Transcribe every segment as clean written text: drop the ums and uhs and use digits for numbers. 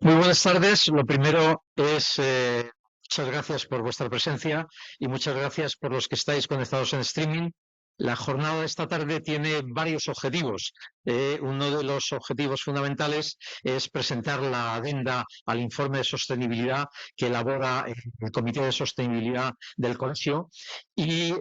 Muy buenas tardes. Lo primero es muchas gracias por vuestra presencia y muchas gracias por los que estáis conectados en streaming. La jornada de esta tarde tiene varios objetivos. Uno de los objetivos fundamentales es presentar la adenda al informe de sostenibilidad que elabora el Comité de Sostenibilidad del Colegio y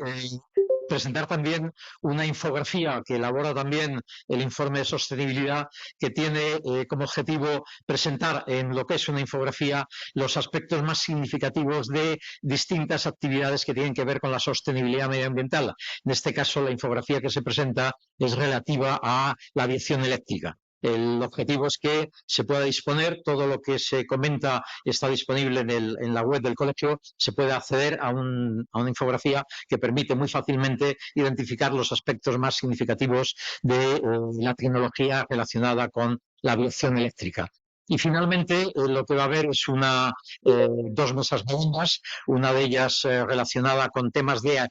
presentar también una infografía que elabora también el informe de sostenibilidad, que tiene como objetivo presentar en lo que es una infografía los aspectos más significativos de distintas actividades que tienen que ver con la sostenibilidad medioambiental. En este caso, la infografía que se presenta es relativa a la aviación eléctrica. El objetivo es que se pueda disponer, todo lo que se comenta está disponible en la web del colegio, se puede acceder a una infografía que permite muy fácilmente identificar los aspectos más significativos de la tecnología relacionada con la aviación eléctrica. Y finalmente lo que va a haber es dos mesas redondas, una de ellas relacionada con temas de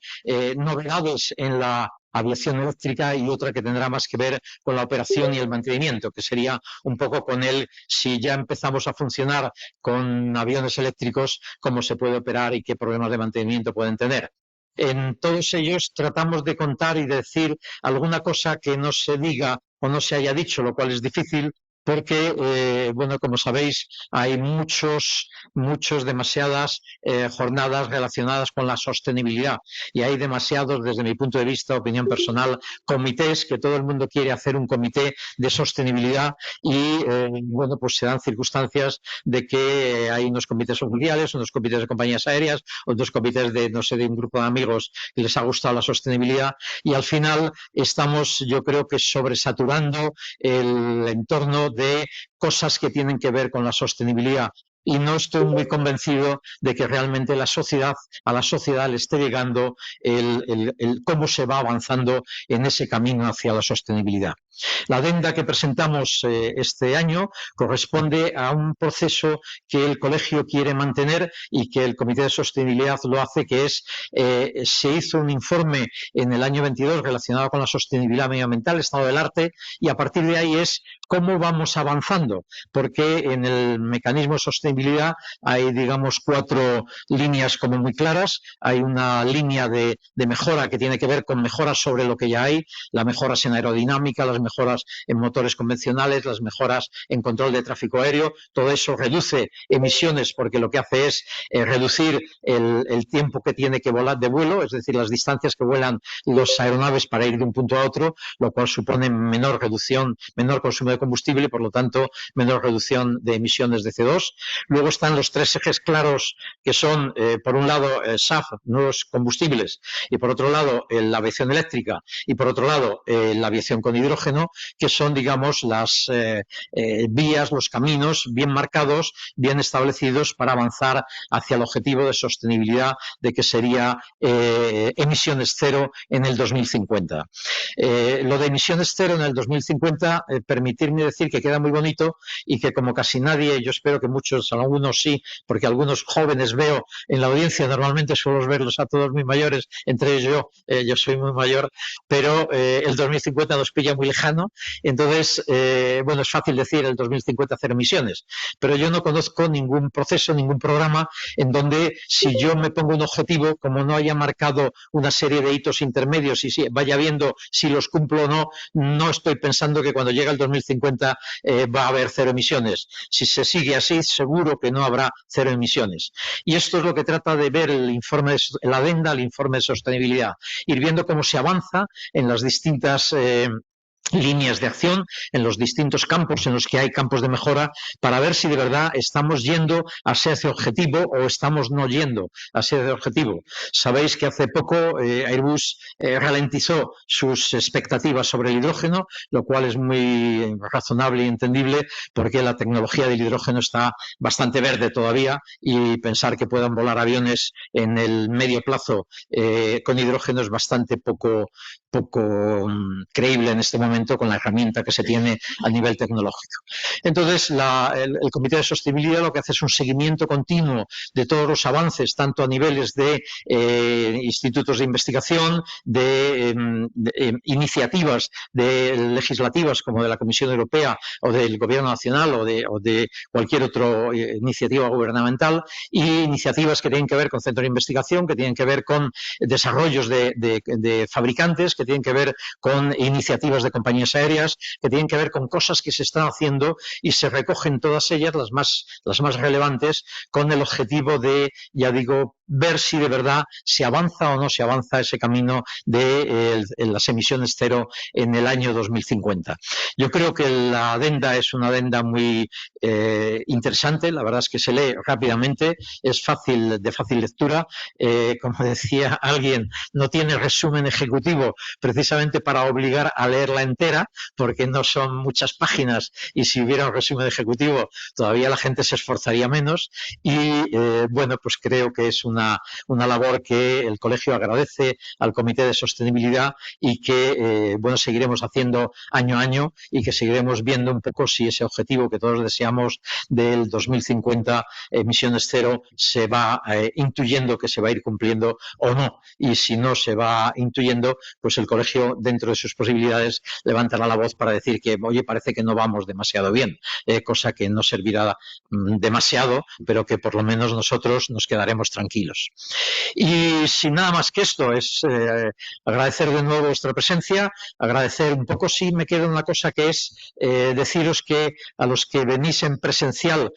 novedades en la aviación eléctrica y otra que tendrá más que ver con la operación y el mantenimiento, que sería un poco con si ya empezamos a funcionar con aviones eléctricos, cómo se puede operar y qué problemas de mantenimiento pueden tener. En todos ellos tratamos de contar y de decir alguna cosa que no se diga o no se haya dicho, lo cual es difícil porque, bueno, como sabéis, hay demasiadas jornadas relacionadas con la sostenibilidad y hay demasiados, desde mi punto de vista, opinión personal, comités, que todo el mundo quiere hacer un comité de sostenibilidad y, bueno, pues se dan circunstancias de que hay unos comités oficiales, unos comités de compañías aéreas, otros comités de, no sé, de un grupo de amigos que les ha gustado la sostenibilidad y al final estamos, yo creo que sobresaturando el entorno de cosas que tienen que ver con la sostenibilidad. Y no estoy muy convencido de que realmente a la sociedad le esté llegando cómo se va avanzando en ese camino hacia la sostenibilidad. La adenda que presentamos este año corresponde a un proceso que el colegio quiere mantener y que el Comité de Sostenibilidad lo hace, que es, se hizo un informe en el año 22 relacionado con la sostenibilidad medioambiental, estado del arte, y a partir de ahí es cómo vamos avanzando, porque en el mecanismo de sostenibilidad hay, digamos, 4 líneas como muy claras. Hay una línea de mejora que tiene que ver con mejoras sobre lo que ya hay, las mejoras en aerodinámica, las mejoras en motores convencionales, las mejoras en control de tráfico aéreo. Todo eso reduce emisiones porque lo que hace es reducir el tiempo que tiene que volar de vuelo, es decir, las distancias que vuelan las aeronaves para ir de un punto a otro, lo cual supone menor reducción, menor consumo de combustible y, por lo tanto, menor reducción de emisiones de CO2. Luego están los 3 ejes claros que son, por un lado, SAF, nuevos combustibles, y por otro lado, la aviación eléctrica, y por otro lado, la aviación con hidrógeno, que son, digamos, las vías, los caminos bien marcados, bien establecidos para avanzar hacia el objetivo de sostenibilidad de que sería emisiones cero en el 2050. Lo de emisiones cero en el 2050, permitirme decir que queda muy bonito y que como casi nadie, yo espero que muchos, algunos sí, porque algunos jóvenes veo en la audiencia, normalmente suelo verlos a todos muy mayores, entre ellos yo soy muy mayor, pero el 2050 nos pilla muy lejano, entonces, bueno, es fácil decir el 2050 cero emisiones, pero yo no conozco ningún proceso, ningún programa en donde si yo me pongo un objetivo, como no haya marcado una serie de hitos intermedios y si vaya viendo si los cumplo o no, no estoy pensando que cuando llegue el 2050 va a haber cero emisiones. Si se sigue así, seguro que no habrá cero emisiones. Y esto es lo que trata de ver el informe, la adenda al informe de sostenibilidad, ir viendo cómo se avanza en las distintas líneas de acción en los distintos campos en los que hay campos de mejora para ver si de verdad estamos yendo hacia ese objetivo o estamos no yendo hacia ese objetivo. Sabéis que hace poco Airbus ralentizó sus expectativas sobre el hidrógeno, lo cual es muy razonable y entendible porque la tecnología del hidrógeno está bastante verde todavía y pensar que puedan volar aviones en el medio plazo con hidrógeno es bastante poco creíble en este momento. momento con la herramienta que se tiene a nivel tecnológico. Entonces, el Comité de Sostenibilidad lo que hace es un seguimiento continuo de todos los avances, tanto a niveles de institutos de investigación, de iniciativas legislativas como de la Comisión Europea o del Gobierno Nacional o de cualquier otra iniciativa gubernamental, y iniciativas que tienen que ver con centros de investigación, que tienen que ver con desarrollos de fabricantes, que tienen que ver con iniciativas de compañías aéreas, que tienen que ver con cosas que se están haciendo, y se recogen todas ellas, las más relevantes, con el objetivo de, ya digo, ver si de verdad se avanza o no se avanza ese camino de las emisiones cero en el año 2050. Yo creo que la adenda es una adenda muy interesante, la verdad es que se lee rápidamente, es de fácil lectura, como decía alguien, no tiene resumen ejecutivo precisamente para obligar a leerla entera, porque no son muchas páginas, y si hubiera un resumen ejecutivo todavía la gente se esforzaría menos, y bueno, pues creo que es una labor que el colegio agradece al Comité de Sostenibilidad, y que bueno, seguiremos haciendo año a año, y que seguiremos viendo un poco si ese objetivo que todos deseamos del 2050, emisiones cero, se va intuyendo que se va a ir cumpliendo o no, y si no se va intuyendo, pues el colegio, dentro de sus posibilidades, levantará la voz para decir que, oye, parece que no vamos demasiado bien, cosa que no servirá demasiado, pero que por lo menos nosotros nos quedaremos tranquilos. Y sin nada más que esto, es agradecer de nuevo vuestra presencia, agradecer un poco, sí me queda una cosa, que es deciros que a los que venís en presencial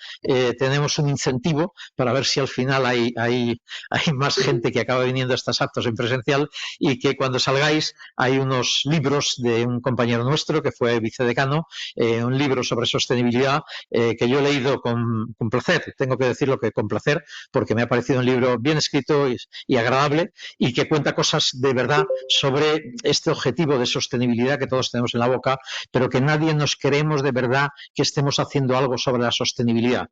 tenemos un incentivo para ver si al final hay más gente que acaba viniendo a estos actos en presencial, y que cuando salgáis hay unos libros de un compañero nuestro que fue vicedecano, un libro sobre sostenibilidad que yo he leído con placer, tengo que decirlo que con placer, porque me ha parecido un libro bien escrito y agradable, y que cuenta cosas de verdad sobre este objetivo de sostenibilidad que todos tenemos en la boca, pero que nadie nos creemos de verdad que estemos haciendo algo sobre la sostenibilidad.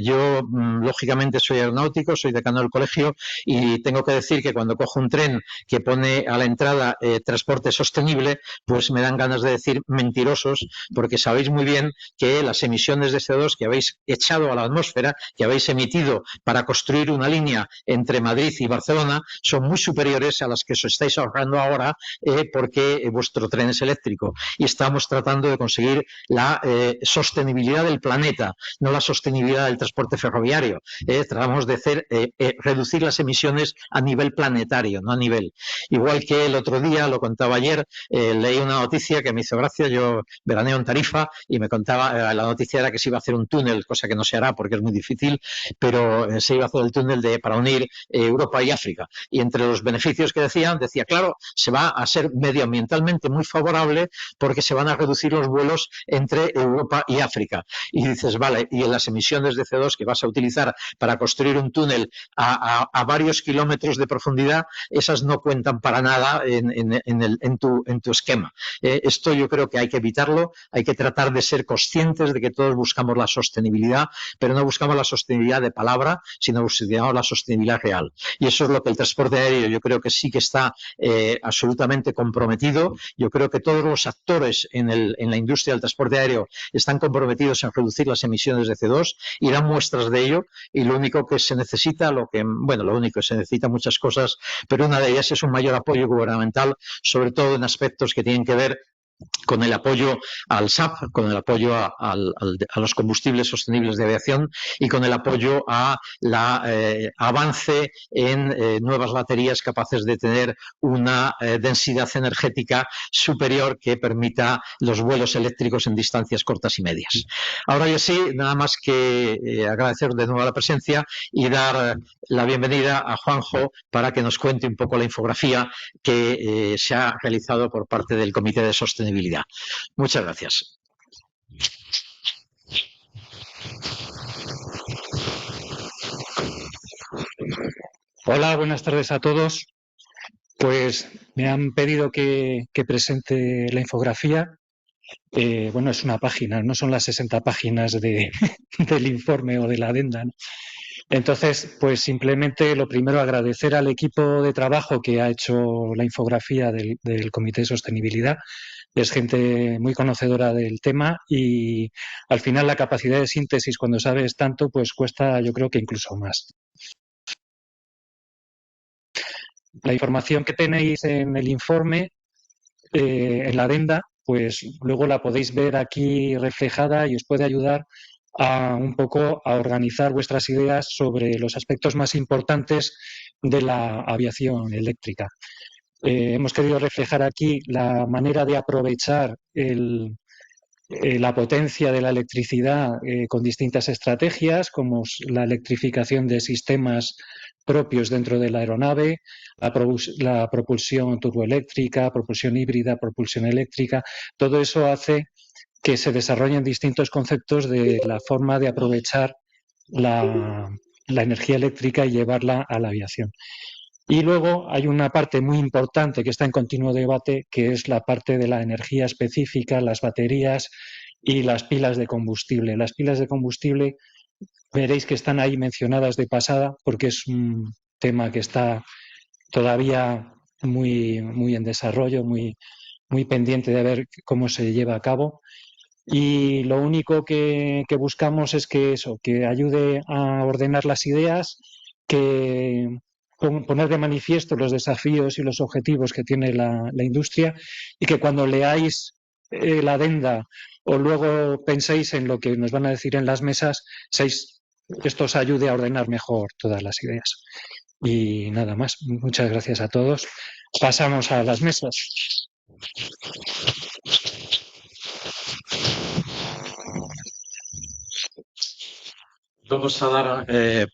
Yo, lógicamente, soy aeronáutico, soy decano del colegio, y tengo que decir que cuando cojo un tren que pone a la entrada transporte sostenible, pues me dan ganas de decir mentirosos, porque sabéis muy bien que las emisiones de CO2 que habéis echado a la atmósfera, que habéis emitido para construir una línea entre Madrid y Barcelona, son muy superiores a las que os estáis ahorrando ahora porque vuestro tren es eléctrico, y estamos tratando de conseguir la sostenibilidad del planeta, no la sostenibilidad del transporte ferroviario. Tratamos de reducir las emisiones a nivel planetario, no a nivel. Igual que el otro día, lo contaba ayer, leí una noticia que me hizo gracia. Yo veraneo en Tarifa y me contaba, la noticia era que se iba a hacer un túnel, cosa que no se hará porque es muy difícil, pero se iba a hacer el túnel para unir Europa y África. Y entre los beneficios que decía, claro, se va a ser medioambientalmente muy favorable porque se van a reducir los vuelos entre Europa y África. Y dices, vale, y en las emisiones de CO2 que vas a utilizar para construir un túnel a varios kilómetros de profundidad, esas no cuentan para nada en tu esquema. Esto yo creo que hay que evitarlo, hay que tratar de ser conscientes de que todos buscamos la sostenibilidad, pero no buscamos la sostenibilidad de palabra, sino buscamos la sostenibilidad real. Y eso es lo que el transporte aéreo, yo creo que sí que está absolutamente comprometido. Yo creo que todos los actores en la industria del transporte aéreo están comprometidos en reducir las emisiones de CO2 y dan muestras de ello, y lo único que se necesita, se necesitan muchas cosas, pero una de ellas es un mayor apoyo gubernamental, sobre todo en aspectos que tienen que ver con el apoyo al SAF, con el apoyo a los combustibles sostenibles de aviación, y con el apoyo a avance en nuevas baterías capaces de tener una densidad energética superior que permita los vuelos eléctricos en distancias cortas y medias. Ahora ya sí, nada más que agradecer de nuevo la presencia y dar la bienvenida a Juanjo para que nos cuente un poco la infografía que se ha realizado por parte del Comité de Sostenibilidad. Muchas gracias. Hola, buenas tardes a todos. Pues me han pedido que presente la infografía. Bueno, es una página, no son las 60 páginas del informe o de la adenda, ¿no? Entonces, pues simplemente lo primero, agradecer al equipo de trabajo que ha hecho la infografía del Comité de Sostenibilidad, es gente muy conocedora del tema y al final la capacidad de síntesis cuando sabes tanto pues cuesta yo creo que incluso más. La información que tenéis en el informe, en la adenda, pues luego la podéis ver aquí reflejada y os puede ayudar a un poco a organizar vuestras ideas sobre los aspectos más importantes de la aviación eléctrica. Hemos querido reflejar aquí la manera de aprovechar la potencia de la electricidad con distintas estrategias, como la electrificación de sistemas propios dentro de la aeronave, la propulsión turboeléctrica, propulsión híbrida, propulsión eléctrica. Todo eso hace que se desarrollen distintos conceptos de la forma de aprovechar la energía eléctrica y llevarla a la aviación. Y luego hay una parte muy importante que está en continuo debate, que es la parte de la energía específica, las baterías y las pilas de combustible. Las pilas de combustible veréis que están ahí mencionadas de pasada porque es un tema que está todavía muy, muy en desarrollo, muy, muy pendiente de ver cómo se lleva a cabo. Y lo único que buscamos es que eso, que ayude a ordenar las ideas, que poner de manifiesto los desafíos y los objetivos que tiene la industria y que cuando leáis la adenda o luego penséis en lo que nos van a decir en las mesas, esto os ayude a ordenar mejor todas las ideas. Y nada más, muchas gracias a todos. Pasamos a las mesas. Vamos a dar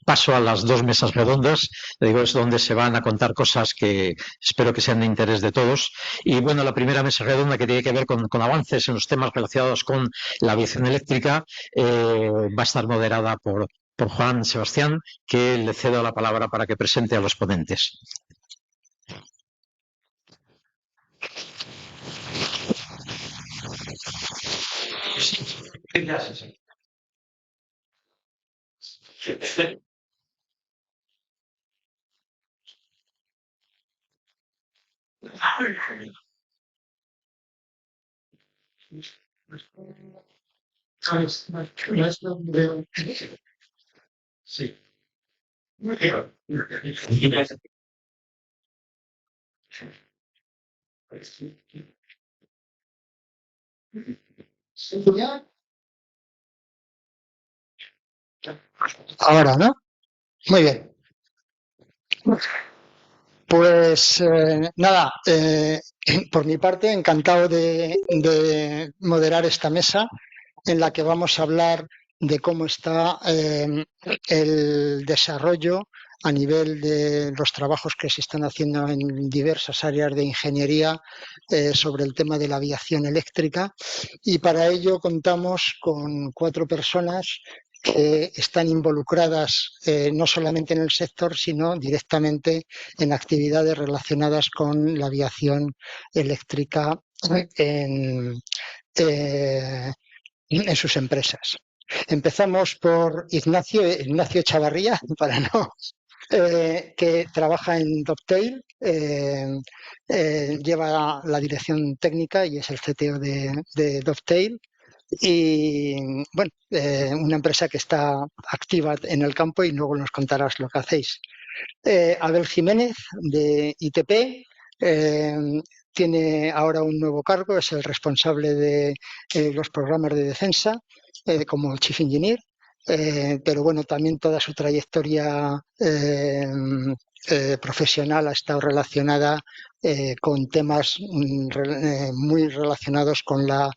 paso a las dos mesas redondas. Digo, es donde se van a contar cosas que espero que sean de interés de todos. Y bueno, la primera mesa redonda que tiene que ver con avances en los temas relacionados con la aviación eléctrica va a estar moderada por Juan Sebastián, que le cedo la palabra para que presente a los ponentes. Sí. Ahora, ¿no? Muy bien. Pues nada, por mi parte, encantado de moderar esta mesa en la que vamos a hablar de cómo está el desarrollo a nivel de los trabajos que se están haciendo en diversas áreas de ingeniería sobre el tema de la aviación eléctrica. Y para ello contamos con 4 personas que están involucradas no solamente en el sector, sino directamente en actividades relacionadas con la aviación eléctrica en sus empresas. Empezamos por Ignacio Chavarría, para no, que trabaja en Dovetail, lleva la dirección técnica y es el CTO de Dovetail. Y bueno, una empresa que está activa en el campo y luego nos contarás lo que hacéis. Abel Jiménez, de ITP, tiene ahora un nuevo cargo, es el responsable de los programas de defensa como Chief Engineer, pero bueno, también toda su trayectoria profesional ha estado relacionada con temas muy relacionados con la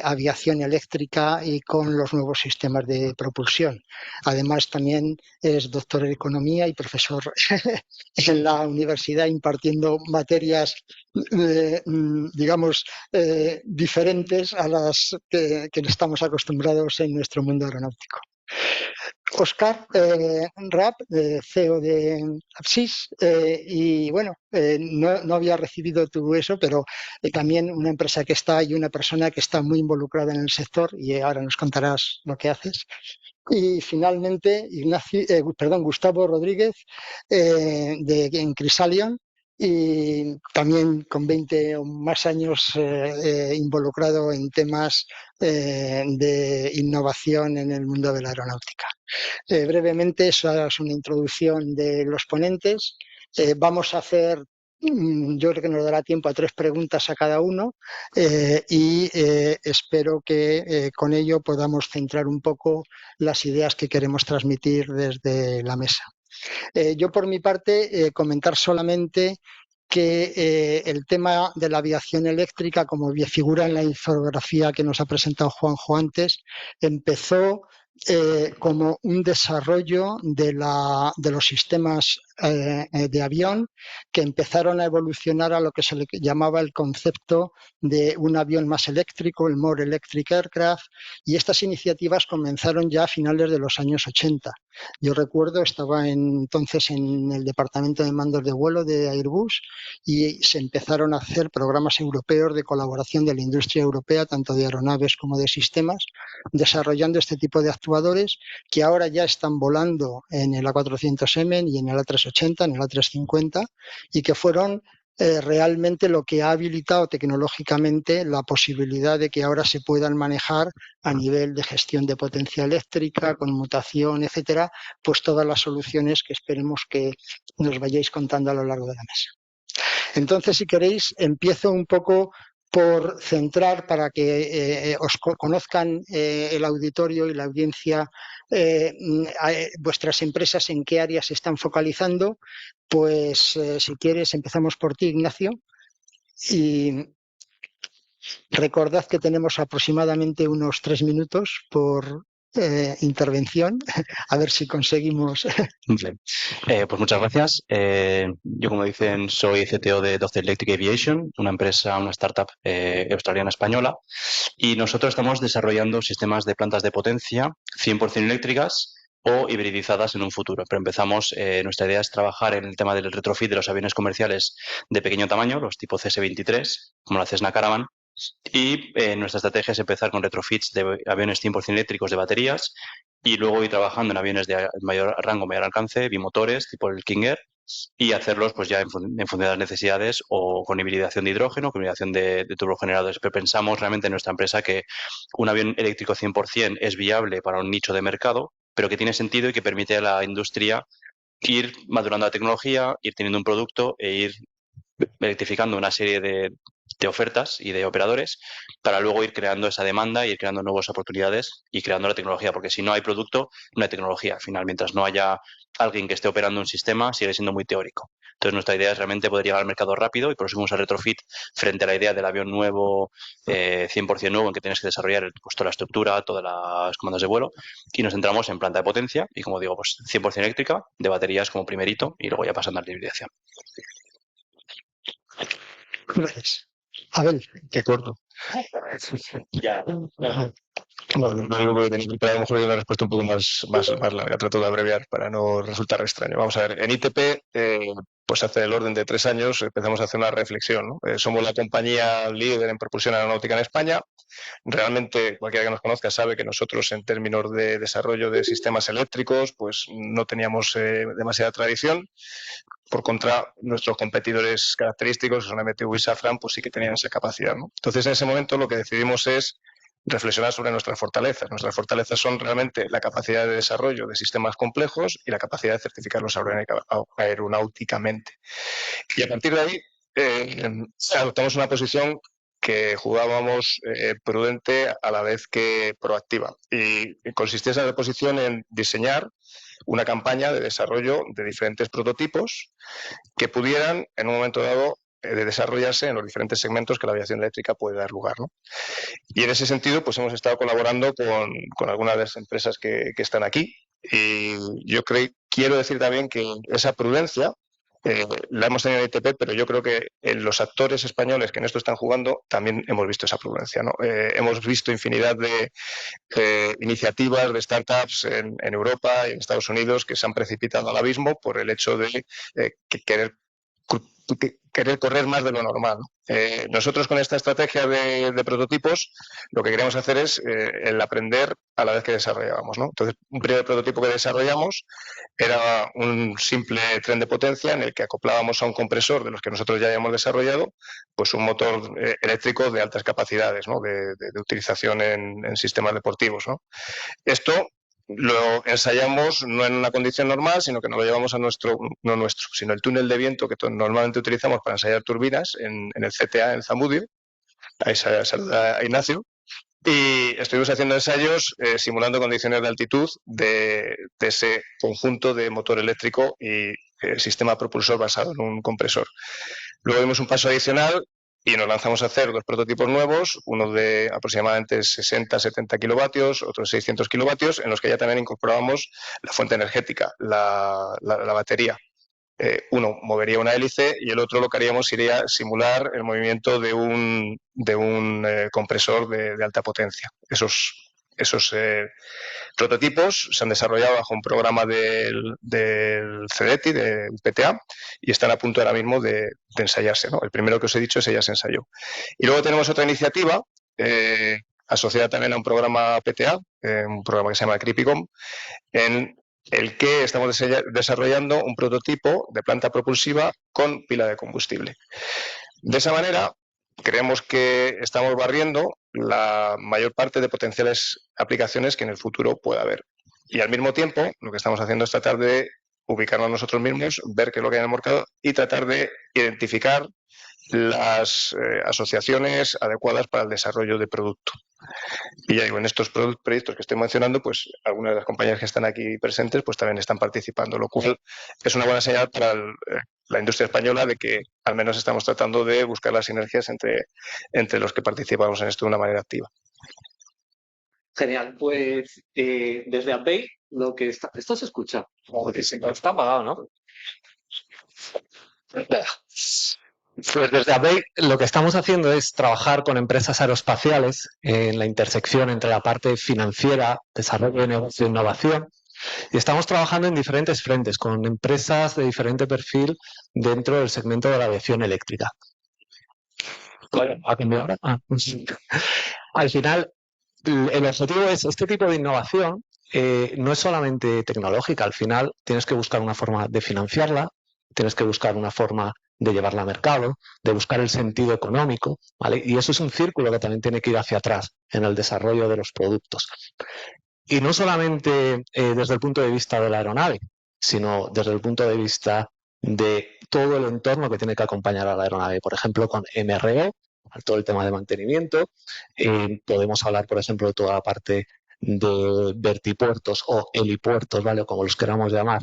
aviación eléctrica y con los nuevos sistemas de propulsión. Además, también es doctor en economía y profesor en la universidad impartiendo materias, digamos, diferentes a las que estamos acostumbrados en nuestro mundo aeronáutico. Óscar Rapp, CEO de Apsys, y bueno, no había recibido todo eso, pero también una empresa que está y una persona que está muy involucrada en el sector y ahora nos contarás lo que haces. Y finalmente, Gustavo Rodríguez, en Crisalion, y también con 20 o más años involucrado en temas de innovación en el mundo de la aeronáutica. Brevemente, esa es una introducción de los ponentes. Vamos a hacer, yo creo que nos dará tiempo a 3 preguntas a cada uno y espero que con ello podamos centrar un poco las ideas que queremos transmitir desde la mesa. Yo, por mi parte, comentar solamente que el tema de la aviación eléctrica, como figura en la infografía que nos ha presentado Juanjo antes, empezó como un desarrollo de los sistemas de avión que empezaron a evolucionar a lo que se le llamaba el concepto de un avión más eléctrico, el More Electric Aircraft, y estas iniciativas comenzaron ya a finales de los años 80. Yo recuerdo, estaba entonces en el departamento de mandos de vuelo de Airbus y se empezaron a hacer programas europeos de colaboración de la industria europea, tanto de aeronaves como de sistemas, desarrollando este tipo de actuadores que ahora ya están volando en el A400M y en el A380, en el A350, y que fueron realmente lo que ha habilitado tecnológicamente la posibilidad de que ahora se puedan manejar a nivel de gestión de potencia eléctrica, conmutación, etcétera, pues todas las soluciones que esperemos que nos vayáis contando a lo largo de la mesa. Entonces, si queréis, empiezo un poco por centrar para que os conozcan el auditorio y la audiencia, vuestras empresas en qué áreas se están focalizando. Pues si quieres empezamos por ti, Ignacio, y recordad que tenemos aproximadamente unos 3 minutos por intervención, a ver si conseguimos. Pues muchas gracias. Yo, como dicen, soy CTO de Doce Electric Aviation, una empresa, una startup australiana-española, y nosotros estamos desarrollando sistemas de plantas de potencia 100% eléctricas o hibridizadas en un futuro. Pero empezamos, nuestra idea es trabajar en el tema del retrofit de los aviones comerciales de pequeño tamaño, los tipo CS-23, como la Cessna Caravan, y nuestra estrategia es empezar con retrofits de aviones 100% eléctricos de baterías y luego ir trabajando en aviones de mayor rango, mayor alcance, bimotores, tipo el King Air, y hacerlos pues ya en función de las necesidades o con hibridación de hidrógeno, con hibridación de turbogeneradores. Pero pensamos realmente en nuestra empresa que un avión eléctrico 100% es viable para un nicho de mercado, pero que tiene sentido y que permite a la industria ir madurando la tecnología, ir teniendo un producto e ir electrificando una serie de ofertas y de operadores para luego ir creando esa demanda, ir creando nuevas oportunidades y creando la tecnología, porque si no hay producto, no hay tecnología. Al final, mientras no haya alguien que esté operando un sistema, sigue siendo muy teórico. Entonces, nuestra idea es realmente poder llegar al mercado rápido y por eso fuimos al retrofit frente a la idea del avión nuevo, 100% nuevo, en que tienes que desarrollar pues, toda la estructura, todas las comandos de vuelo, y nos centramos en planta de potencia y, como digo, pues 100% eléctrica, de baterías como primerito y luego ya pasando a la hibridación. Gracias. Abel. Qué corto. Ya. Bueno, lo único que tenía preparado, a lo mejor una respuesta un poco más larga. Trato de abreviar para no resultar extraño. Vamos a ver, en ITP, pues hace el orden de 3 años empezamos a hacer una reflexión, ¿no? Somos la compañía líder en propulsión aeronáutica en España. Realmente, cualquiera que nos conozca sabe que nosotros, en términos de desarrollo de sistemas eléctricos, pues no teníamos demasiada tradición. Por contra, nuestros competidores característicos, que son MTU y Safran, pues sí que tenían esa capacidad, ¿no? Entonces, en ese momento lo que decidimos es reflexionar sobre nuestras fortalezas. Nuestras fortalezas son realmente la capacidad de desarrollo de sistemas complejos y la capacidad de certificarlos aeronáuticamente. Y a partir de ahí adoptamos una posición que jugábamos prudente a la vez que proactiva. Y consistía esa posición en diseñar una campaña de desarrollo de diferentes prototipos que pudieran, en un momento dado, de desarrollarse en los diferentes segmentos que la aviación eléctrica puede dar lugar, ¿no? Y en ese sentido, pues hemos estado colaborando con algunas de las empresas que están aquí. Y yo quiero decir también que esa prudencia la hemos tenido en ITP, pero yo creo que los actores españoles que en esto están jugando también hemos visto esa prudencia, ¿no? Hemos visto infinidad de iniciativas de startups en Europa y en Estados Unidos que se han precipitado al abismo por el hecho de querer querer correr más de lo normal. Nosotros con esta estrategia de prototipos lo que queríamos hacer es el aprender a la vez que desarrollábamos, ¿no? Entonces, un primer prototipo que desarrollamos era un simple tren de potencia en el que acoplábamos a un compresor de los que nosotros ya habíamos desarrollado, pues un motor eléctrico de altas capacidades, ¿no? de utilización en sistemas deportivos, ¿no? Esto lo ensayamos no en una condición normal, sino que nos lo llevamos a sino el túnel de viento que normalmente utilizamos para ensayar turbinas en el CTA, en Zamudio. Ahí saluda a Ignacio. Y estuvimos haciendo ensayos simulando condiciones de altitud de ese conjunto de motor eléctrico y sistema propulsor basado en un compresor. Luego dimos un paso adicional y nos lanzamos a hacer 2 prototipos nuevos, uno de aproximadamente 60-70 kilovatios, otro de 600 kilovatios, en los que ya también incorporábamos la fuente energética, la batería. Uno movería una hélice y el otro lo que haríamos sería simular el movimiento de un compresor de alta potencia. Esos prototipos se han desarrollado bajo un programa del CDETI, de PTA, y están a punto ahora mismo de ensayarse, ¿no? El primero que os he dicho, ese ya se ensayó. Y luego tenemos otra iniciativa asociada también a un programa PTA, un programa que se llama Cripicom, en el que estamos desarrollando un prototipo de planta propulsiva con pila de combustible. De esa manera, creemos que estamos barriendo la mayor parte de potenciales aplicaciones que en el futuro pueda haber. Y al mismo tiempo, lo que estamos haciendo es tratar de ubicarnos nosotros mismos, ver qué es lo que hay en el mercado y tratar de identificar las asociaciones adecuadas para el desarrollo de producto. Y ya digo, en estos proyectos que estoy mencionando, pues algunas de las compañías que están aquí presentes pues también están participando, lo cual es una buena señal para la industria española de que al menos estamos tratando de buscar las sinergias entre los que participamos en esto de una manera activa. Genial, pues desde Update lo que está... Esto se escucha. Está apagado, ¿no? Pues desde Update lo que estamos haciendo es trabajar con empresas aeroespaciales en la intersección entre la parte financiera, desarrollo de negocio e innovación. Y estamos trabajando en diferentes frentes con empresas de diferente perfil dentro del segmento de la aviación eléctrica. ¿A qué me ahora? Al final, el objetivo es este tipo de innovación. No es solamente tecnológica, al final tienes que buscar una forma de financiarla, tienes que buscar una forma de llevarla a mercado, de buscar el sentido económico, ¿vale? Y eso es un círculo que también tiene que ir hacia atrás en el desarrollo de los productos. Y no solamente desde el punto de vista de la aeronave, sino desde el punto de vista de todo el entorno que tiene que acompañar a la aeronave. Por ejemplo, con MRO, todo el tema de mantenimiento. Podemos hablar, por ejemplo, de toda la parte de vertipuertos o helipuertos, ¿vale? O como los queramos llamar.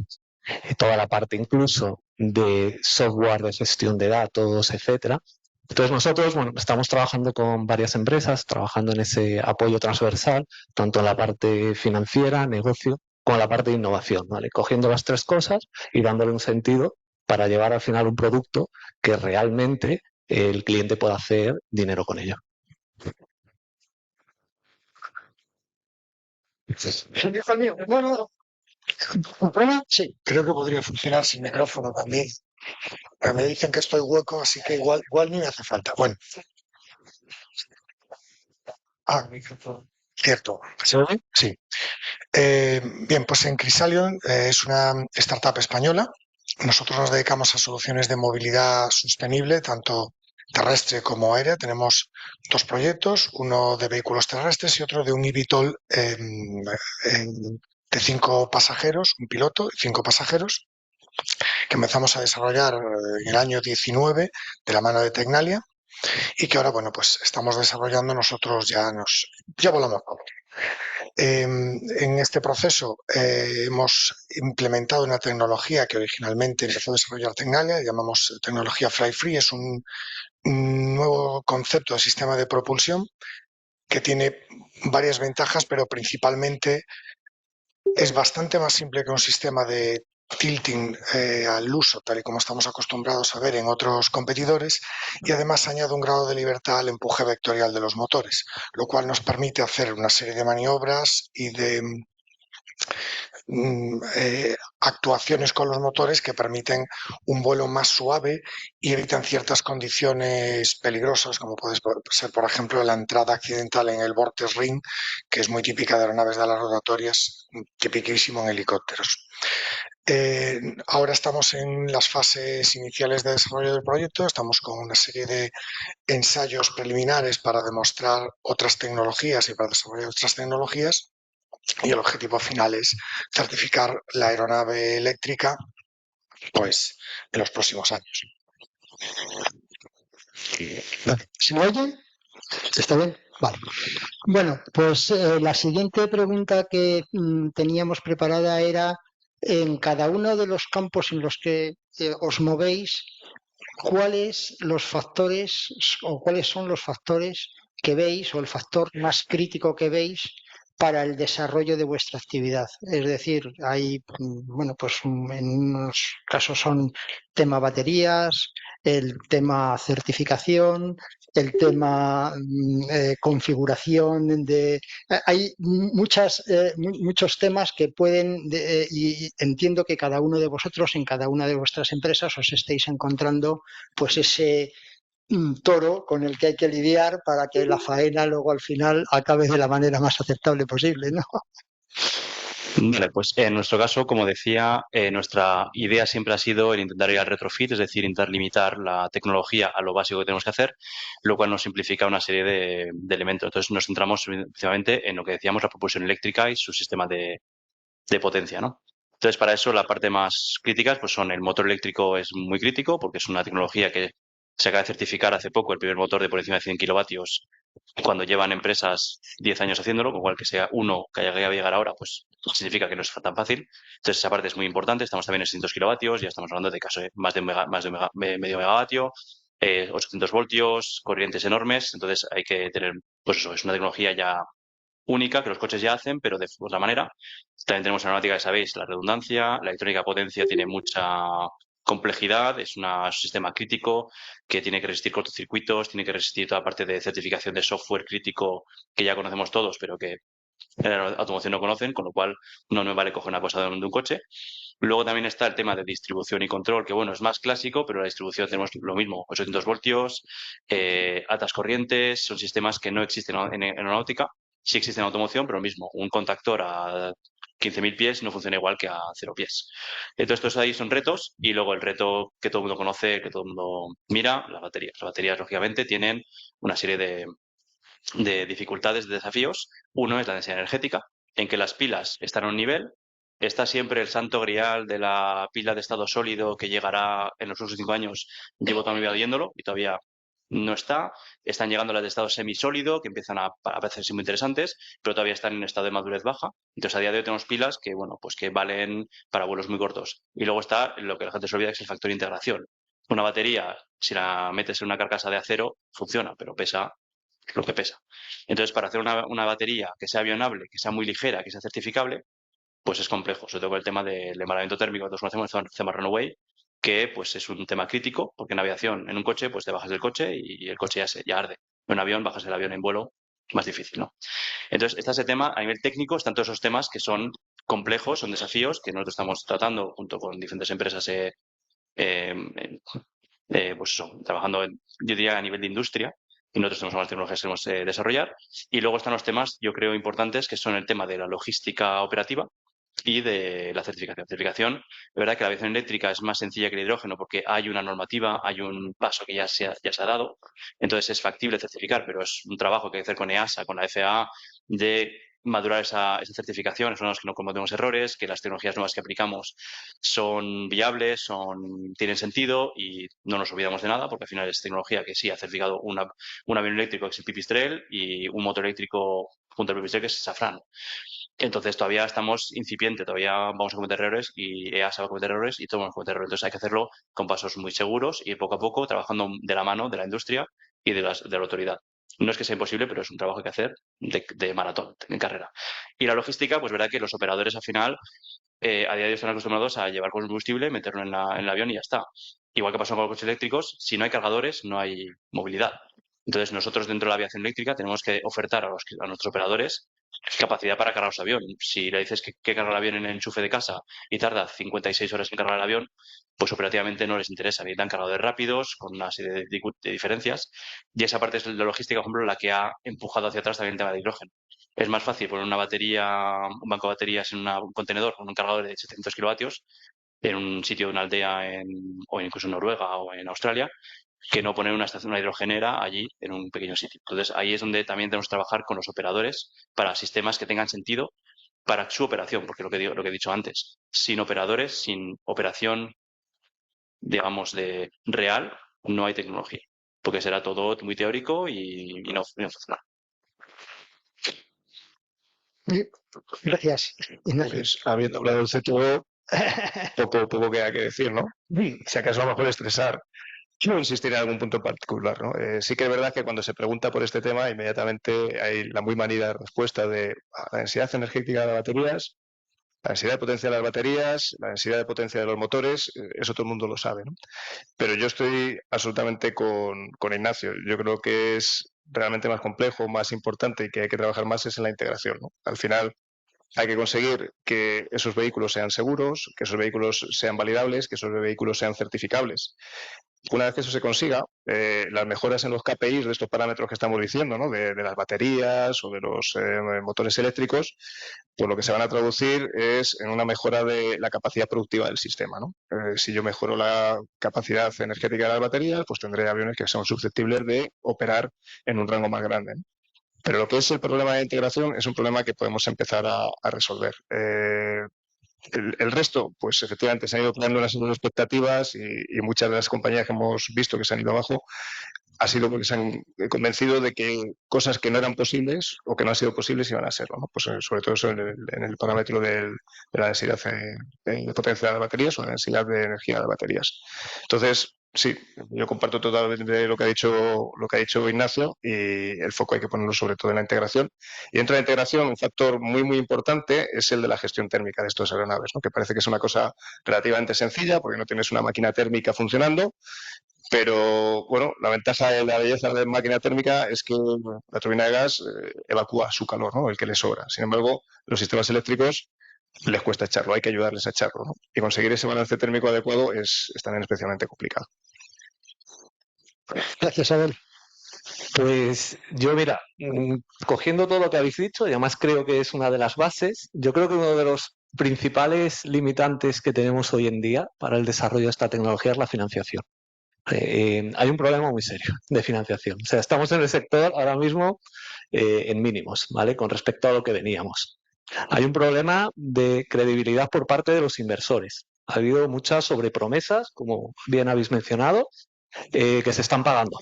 Toda la parte incluso de software de gestión de datos, etcétera. Entonces nosotros, bueno, estamos trabajando con varias empresas, trabajando en ese apoyo transversal, tanto en la parte financiera, negocio, como en la parte de innovación, ¿vale? Cogiendo las 3 cosas y dándole un sentido para llevar al final un producto que realmente el cliente pueda hacer dinero con ello. Bueno, sí, creo que podría funcionar sin micrófono también. Pero me dicen que estoy hueco, así que igual ni me hace falta. Bueno. Micrófono. Cierto. ¿Se oye? Sí. Bien, pues en Crisalion es una startup española. Nosotros nos dedicamos a soluciones de movilidad sostenible, tanto terrestre como aérea. Tenemos 2 proyectos, uno de vehículos terrestres y otro de un eVTOL de 5 pasajeros, un piloto y 5 pasajeros, que empezamos a desarrollar en el año 19 de la mano de Tecnalia y que ahora, bueno, pues estamos desarrollando nosotros, ya volamos. En este proceso hemos implementado una tecnología que originalmente empezó a desarrollar Tecnalia, llamamos tecnología Fly Free. Es un nuevo concepto de sistema de propulsión que tiene varias ventajas, pero principalmente es bastante más simple que un sistema de tilting al uso, tal y como estamos acostumbrados a ver en otros competidores, y además añade un grado de libertad al empuje vectorial de los motores, lo cual nos permite hacer una serie de maniobras y de actuaciones con los motores que permiten un vuelo más suave y evitan ciertas condiciones peligrosas, como puede ser, por ejemplo, la entrada accidental en el vortex ring, que es muy típica de aeronaves de alas rotatorias, tipiquísimo en helicópteros. Ahora estamos en las fases iniciales de desarrollo del proyecto, estamos con una serie de ensayos preliminares para demostrar otras tecnologías y para desarrollar otras tecnologías, y el objetivo final es certificar la aeronave eléctrica pues en los próximos años. ¿Se me oye? ¿Está bien? Vale. Bueno, pues la siguiente pregunta que teníamos preparada era, en cada uno de los campos en los que os movéis, ¿cuáles son los factores que veis, o el factor más crítico que veis para el desarrollo de vuestra actividad? Es decir, hay, bueno, pues en unos casos son tema baterías, el tema certificación, el tema configuración hay muchos temas que pueden, y entiendo que cada uno de vosotros en cada una de vuestras empresas os estéis encontrando pues ese toro con el que hay que lidiar para que la faena luego al final acabe de la manera más aceptable posible, ¿no? Vale, pues en nuestro caso, como decía, nuestra idea siempre ha sido el intentar ir al retrofit, es decir, intentar limitar la tecnología a lo básico que tenemos que hacer, lo cual nos simplifica una serie de elementos. Entonces nos centramos principalmente en lo que decíamos, la propulsión eléctrica y su sistema de potencia, ¿no? Entonces, para eso, la parte más crítica pues son el motor eléctrico es muy crítico porque es una tecnología que se acaba de certificar hace poco el primer motor de por encima de 100 kilovatios cuando llevan empresas 10 años haciéndolo, con cual que sea uno que haya que llegar ahora, pues significa que no es tan fácil. Entonces, esa parte es muy importante. Estamos también en 600 kilovatios, ya estamos hablando de casos de más de medio megavatio, 800 voltios, corrientes enormes. Entonces, hay que tener, pues eso, es una tecnología ya única que los coches ya hacen, pero de otra manera. También tenemos aeronáutica, que sabéis, la redundancia, la electrónica potencia tiene mucha complejidad, es un sistema crítico que tiene que resistir cortocircuitos, tiene que resistir toda parte de certificación de software crítico que ya conocemos todos, pero que en la automoción no conocen, con lo cual no me vale coger una cosa de un coche. Luego también está el tema de distribución y control, que bueno, es más clásico, pero la distribución tenemos lo mismo, 800 voltios, altas corrientes, son sistemas que no existen en aeronáutica. Sí existe en automoción, pero lo mismo, un contactor a 15.000 pies no funciona igual que a 0 pies. Entonces, estos ahí son retos, y luego el reto que todo el mundo conoce, que todo el mundo mira, las baterías. Las baterías, lógicamente, tienen una serie de dificultades, de desafíos. Uno es la densidad energética, en que las pilas están a un nivel. Está siempre el santo grial de la pila de estado sólido que llegará en los próximos 5 años. Llevo toda mi vida oyéndolo y todavía no está. Están llegando las de estado semisólido, que empiezan a parecerse muy interesantes, pero todavía están en estado de madurez baja. Entonces, a día de hoy tenemos pilas que, bueno, pues que valen para vuelos muy cortos. Y luego está lo que la gente se olvida, que es el factor de integración. Una batería, si la metes en una carcasa de acero, funciona, pero pesa lo que pesa. Entonces, para hacer una batería que sea avionable, que sea muy ligera, que sea certificable, pues es complejo, sobre todo con el tema del embalamiento térmico. Entonces, conocemos el tema Runaway, que pues es un tema crítico, porque en aviación, en un coche, pues te bajas del coche y el coche ya arde. En un avión, bajas el avión en vuelo, más difícil, ¿no? Entonces, está ese tema, a nivel técnico, están todos esos temas que son complejos, son desafíos que nosotros estamos tratando junto con diferentes empresas, pues eso, trabajando, yo diría, a nivel de industria, y nosotros tenemos algunas tecnologías que queremos desarrollar. Y luego están los temas, yo creo, importantes, que son el tema de la logística operativa y de la certificación. Certificación, es verdad que la aviación eléctrica es más sencilla que el hidrógeno porque hay una normativa, hay un paso que ya se ha dado, entonces es factible certificar, pero es un trabajo que hay que hacer con EASA, con la FAA, de madurar esa certificación, asegurarnos que no cometemos errores, que las tecnologías nuevas que aplicamos son viables, tienen sentido y no nos olvidamos de nada, porque al final es tecnología que sí ha certificado un avión eléctrico que es el Pipistrel y un motor eléctrico junto al Pipistrel que es Safran. Entonces todavía estamos incipiente, todavía vamos a cometer errores y EASA va a cometer errores y todos vamos a cometer errores. Entonces hay que hacerlo con pasos muy seguros y poco a poco trabajando de la mano de la industria y de la autoridad. No es que sea imposible, pero es un trabajo que hay que hacer de maratón, en carrera. Y la logística, pues verdad que los operadores al final a día de hoy están acostumbrados a llevar combustible, meterlo en el avión y ya está. Igual que pasa con los coches eléctricos, si no hay cargadores, no hay movilidad. Entonces, nosotros dentro de la aviación eléctrica tenemos que ofertar a nuestros operadores capacidad para cargar su avión. Si le dices que carga el avión en el enchufe de casa y tarda 56 horas en cargar el avión, pues operativamente no les interesa. Necesitan cargadores rápidos, con una serie de diferencias. Y esa parte es la logística, por ejemplo, la que ha empujado hacia atrás también el tema de hidrógeno. Es más fácil poner una batería, un banco de baterías en un contenedor con un cargador de 700 kilovatios en un sitio de una aldea o incluso en Noruega o en Australia, que no poner una estación hidrogenera allí en un pequeño sitio. Entonces, ahí es donde también tenemos que trabajar con los operadores para sistemas que tengan sentido para su operación, porque lo que he dicho antes, sin operadores, sin operación, digamos, de real, no hay tecnología, porque será todo muy teórico y no funciona. Gracias, Ignacio. Pues, habiendo hablado del CTO, poco queda que decir, ¿no? Si acaso a lo mejor estresar. Quiero insistir en algún punto en particular, ¿no? Sí que es verdad que cuando se pregunta por este tema, inmediatamente hay la muy manida respuesta de la densidad energética de las baterías, la densidad de potencia de las baterías, la densidad de potencia de los motores, eso todo el mundo lo sabe, ¿no? Pero yo estoy absolutamente con Ignacio. Yo creo que es realmente más complejo, más importante y que hay que trabajar más es en la integración, ¿no? Al final hay que conseguir que esos vehículos sean seguros, que esos vehículos sean validables, que esos vehículos sean certificables. Una vez que eso se consiga, las mejoras en los KPIs de estos parámetros que estamos diciendo, ¿no? de las baterías o de los motores eléctricos, pues lo que se van a traducir es en una mejora de la capacidad productiva del sistema, ¿no? Si yo mejoro la capacidad energética de las baterías, pues tendré aviones que son susceptibles de operar en un rango más grande, ¿no? Pero lo que es el problema de integración es un problema que podemos empezar a resolver. El resto, pues efectivamente se han ido creando unas expectativas y muchas de las compañías que hemos visto que se han ido abajo ha sido porque se han convencido de que cosas que no eran posibles o que no han sido posibles iban a serlo, ¿no? Pues sobre todo eso en el parámetro de la densidad de potencia de las baterías o la densidad de energía de las baterías. Entonces, sí, yo comparto totalmente lo que ha dicho Ignacio y el foco hay que ponerlo sobre todo en la integración. Y dentro de la integración, un factor muy importante es el de la gestión térmica de estos aeronaves, ¿no? Que parece que es una cosa relativamente sencilla porque no tienes una máquina térmica funcionando. Pero bueno, la ventaja de la belleza de la máquina térmica es que la turbina de gas evacúa su calor, ¿no? El que le sobra. Sin embargo, los sistemas eléctricos les cuesta echarlo, hay que ayudarles a echarlo, ¿no? Y conseguir ese balance térmico adecuado es también especialmente complicado. Gracias, Abel. Pues yo, mira, cogiendo todo lo que habéis dicho, y además creo que es una de las bases, yo creo que uno de los principales limitantes que tenemos hoy en día para el desarrollo de esta tecnología es la financiación. Hay un problema muy serio de financiación. O sea, estamos en el sector ahora mismo en mínimos, ¿vale? Con respecto a lo que veníamos. Hay un problema de credibilidad por parte de los inversores. Ha habido muchas sobrepromesas, como bien habéis mencionado, que se están pagando.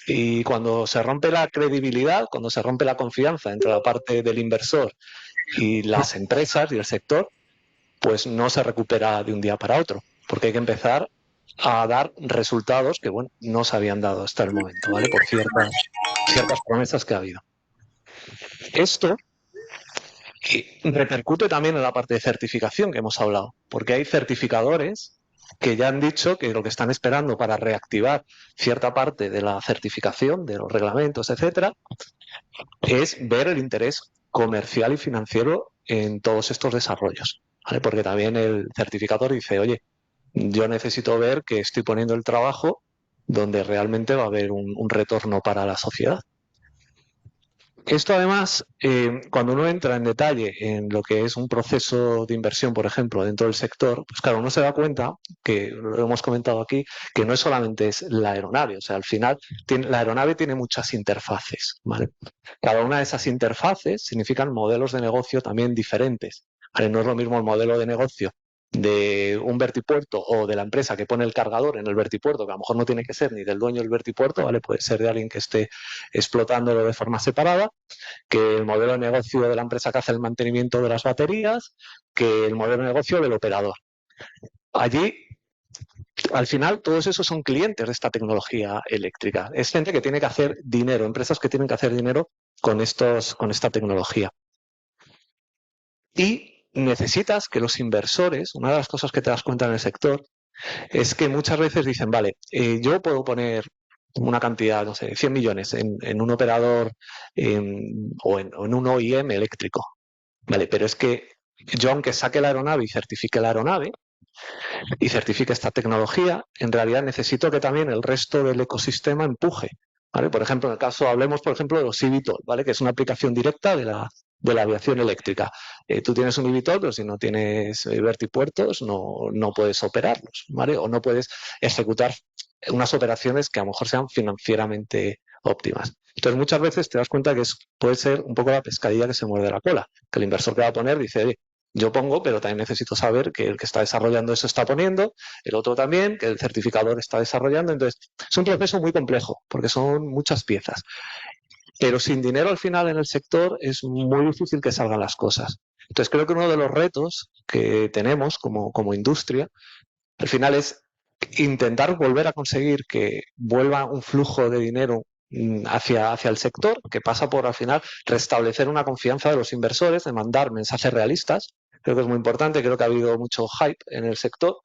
Y cuando se rompe la credibilidad, cuando se rompe la confianza entre la parte del inversor y las empresas y el sector, pues no se recupera de un día para otro, porque hay que empezar a dar resultados que, bueno, no se habían dado hasta el momento, ¿vale? Por ciertas promesas que ha habido. Esto repercute también en la parte de certificación que hemos hablado, porque hay certificadores que ya han dicho que lo que están esperando para reactivar cierta parte de la certificación, de los reglamentos, etcétera, es ver el interés comercial y financiero en todos estos desarrollos, ¿vale? Porque también el certificador dice, oye, yo necesito ver que estoy poniendo el trabajo donde realmente va a haber un retorno para la sociedad. Esto además, cuando uno entra en detalle en lo que es un proceso de inversión, por ejemplo, dentro del sector, pues claro, uno se da cuenta, que lo hemos comentado aquí, que no solamente es la aeronave, o sea, al final la aeronave tiene muchas interfaces, ¿vale? Cada una de esas interfaces significan modelos de negocio también diferentes, ¿vale? No es lo mismo el modelo de negocio de un vertipuerto o de la empresa que pone el cargador en el vertipuerto, que a lo mejor no tiene que ser ni del dueño del vertipuerto, ¿vale? Puede ser de alguien que esté explotándolo de forma separada, que el modelo de negocio de la empresa que hace el mantenimiento de las baterías, que el modelo de negocio del operador. Allí, al final, todos esos son clientes de esta tecnología eléctrica. Es gente que tiene que hacer dinero, empresas que tienen que hacer dinero con esta tecnología. Y necesitas que los inversores, una de las cosas que te das cuenta en el sector, es que muchas veces dicen, vale, yo puedo poner una cantidad, no sé, 100 millones en un operador o en un OEM eléctrico. Vale, pero es que yo, aunque saque la aeronave y certifique la aeronave y certifique esta tecnología, en realidad necesito que también el resto del ecosistema empuje. ¿Vale? Por ejemplo, en el caso, hablemos por ejemplo de los eVTOL, ¿vale? Que es una aplicación directa de la aviación eléctrica. Tú tienes un eVTOL, pero si no tienes vertipuertos no puedes operarlos, ¿vale? O no puedes ejecutar unas operaciones que a lo mejor sean financieramente óptimas. Entonces, muchas veces te das cuenta que puede ser un poco la pescadilla que se muerde la cola, que el inversor que va a poner dice, oye, yo pongo, pero también necesito saber que el que está desarrollando eso está poniendo, el otro también, que el certificador está desarrollando. Entonces, es un proceso muy complejo, porque son muchas piezas. Pero sin dinero al final en el sector es muy difícil que salgan las cosas. Entonces, creo que uno de los retos que tenemos como industria, al final es intentar volver a conseguir que vuelva un flujo de dinero hacia el sector, que pasa por al final restablecer una confianza de los inversores, de mandar mensajes realistas. Creo que es muy importante, creo que ha habido mucho hype en el sector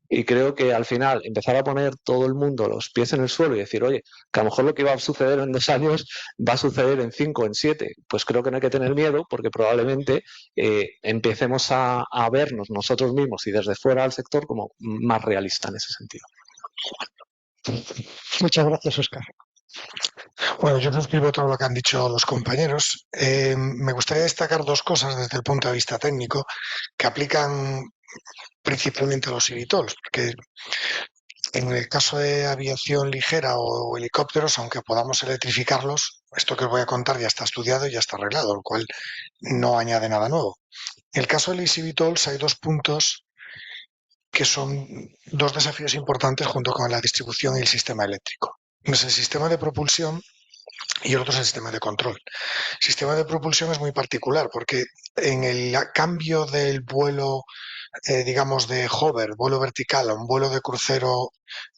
y creo que al final empezar a poner todo el mundo los pies en el suelo y decir, oye, que a lo mejor lo que iba a suceder en 2 años va a suceder en 5, en 7, pues creo que no hay que tener miedo porque probablemente empecemos a vernos nosotros mismos y desde fuera del sector como más realista en ese sentido. Muchas gracias, Óscar. Bueno, yo suscribo todo lo que han dicho los compañeros. Me gustaría destacar 2 cosas desde el punto de vista técnico que aplican principalmente a los eVTOLs, porque en el caso de aviación ligera o helicópteros, aunque podamos electrificarlos, esto que os voy a contar ya está estudiado y ya está arreglado, lo cual no añade nada nuevo. En el caso de los eVTOLs hay 2 puntos que son 2 desafíos importantes junto con la distribución y el sistema eléctrico. Uno es el sistema de propulsión y el otro es el sistema de control. El sistema de propulsión es muy particular porque en el cambio del vuelo, digamos, de hover, vuelo vertical a un vuelo de crucero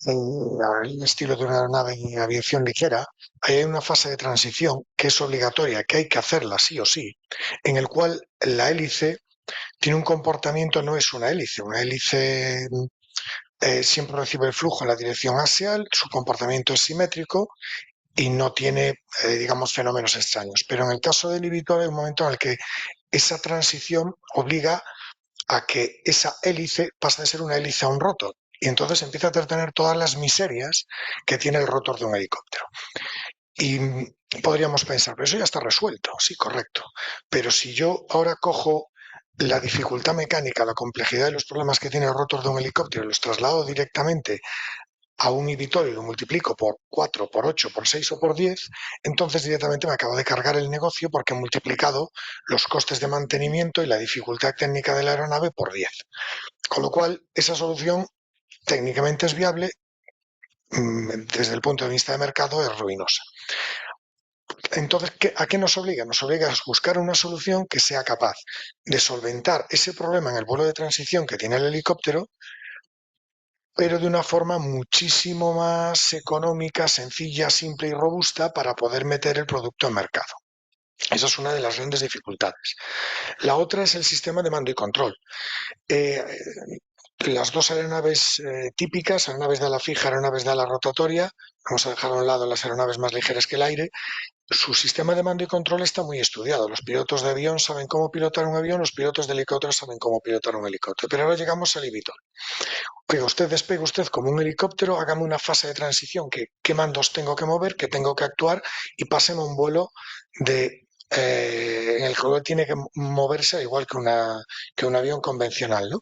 al estilo de una aeronave en aviación ligera, hay una fase de transición que es obligatoria, que hay que hacerla sí o sí, en el cual la hélice tiene un comportamiento, no es una hélice siempre recibe el flujo en la dirección axial, su comportamiento es simétrico y no tiene, digamos, fenómenos extraños. Pero en el caso del eVTOL hay un momento en el que esa transición obliga a que esa hélice pase de ser una hélice a un rotor y entonces empieza a tener todas las miserias que tiene el rotor de un helicóptero. Y podríamos pensar, pero eso ya está resuelto, sí, correcto. Pero si yo ahora cojo la dificultad mecánica, la complejidad de los problemas que tiene el rotor de un helicóptero y los traslado directamente a un eVTOL y lo multiplico por 4, por 8, por 6 o por 10, entonces directamente me acabo de cargar el negocio porque he multiplicado los costes de mantenimiento y la dificultad técnica de la aeronave por 10. Con lo cual, esa solución técnicamente es viable, desde el punto de vista de mercado es ruinosa. Entonces, ¿a qué nos obliga? Nos obliga a buscar una solución que sea capaz de solventar ese problema en el vuelo de transición que tiene el helicóptero, pero de una forma muchísimo más económica, sencilla, simple y robusta para poder meter el producto en mercado. Esa es una de las grandes dificultades. La otra es el sistema de mando y control. Las 2 aeronaves típicas, aeronaves de ala fija, aeronaves de ala rotatoria, vamos a dejar a un lado las aeronaves más ligeras que el aire, su sistema de mando y control está muy estudiado. Los pilotos de avión saben cómo pilotar un avión, los pilotos de helicóptero saben cómo pilotar un helicóptero. Pero ahora llegamos al eVTOL. Oiga, usted despegue usted como un helicóptero, hágame una fase de transición, qué mandos tengo que mover, qué tengo que actuar y páseme un vuelo en el que tiene que moverse igual que un avión convencional, ¿no?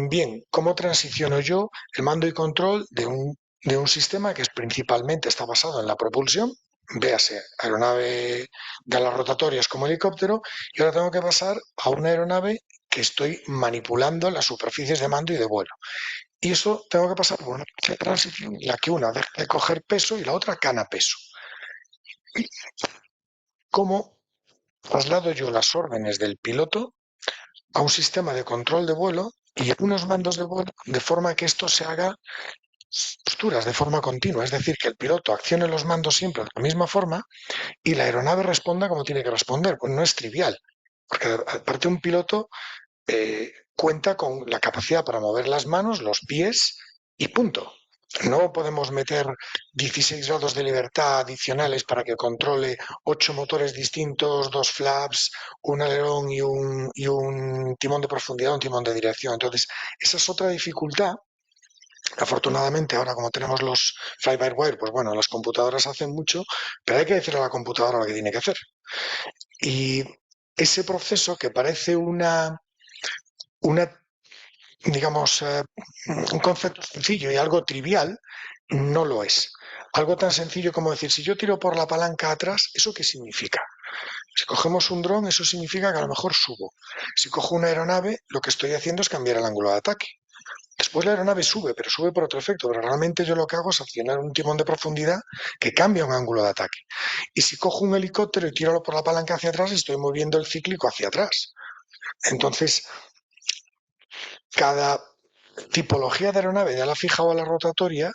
Bien, ¿cómo transiciono yo el mando y control de un sistema que principalmente está basado en la propulsión? Véase, aeronave de alas rotatorias como helicóptero, y ahora tengo que pasar a una aeronave que estoy manipulando las superficies de mando y de vuelo. Y eso tengo que pasar por una transición en la que una deja de coger peso y la otra gana peso. ¿Cómo traslado yo las órdenes del piloto a un sistema de control de vuelo y a unos mandos de vuelo de forma que esto se haga posturas de forma continua? Es decir, que el piloto accione los mandos siempre de la misma forma y la aeronave responda como tiene que responder. Pues no es trivial, porque aparte un piloto cuenta con la capacidad para mover las manos, los pies y punto. No podemos meter 16 grados de libertad adicionales para que controle 8 motores distintos, 2 flaps, un alerón y un timón de profundidad, un timón de dirección. Entonces, esa es otra dificultad. Afortunadamente, ahora como tenemos los fly-by-wire, pues bueno, las computadoras hacen mucho, pero hay que decirle a la computadora lo que tiene que hacer. Y ese proceso que parece digamos, un concepto sencillo y algo trivial, no lo es. Algo tan sencillo como decir, si yo tiro por la palanca atrás, ¿eso qué significa? Si cogemos un dron, eso significa que a lo mejor subo. Si cojo una aeronave, lo que estoy haciendo es cambiar el ángulo de ataque. Después la aeronave sube, pero sube por otro efecto. Pero realmente yo lo que hago es accionar un timón de profundidad que cambia un ángulo de ataque. Y si cojo un helicóptero y tiro por la palanca hacia atrás, estoy moviendo el cíclico hacia atrás. Entonces, cada tipología de aeronave, de ala fija o ala rotatoria,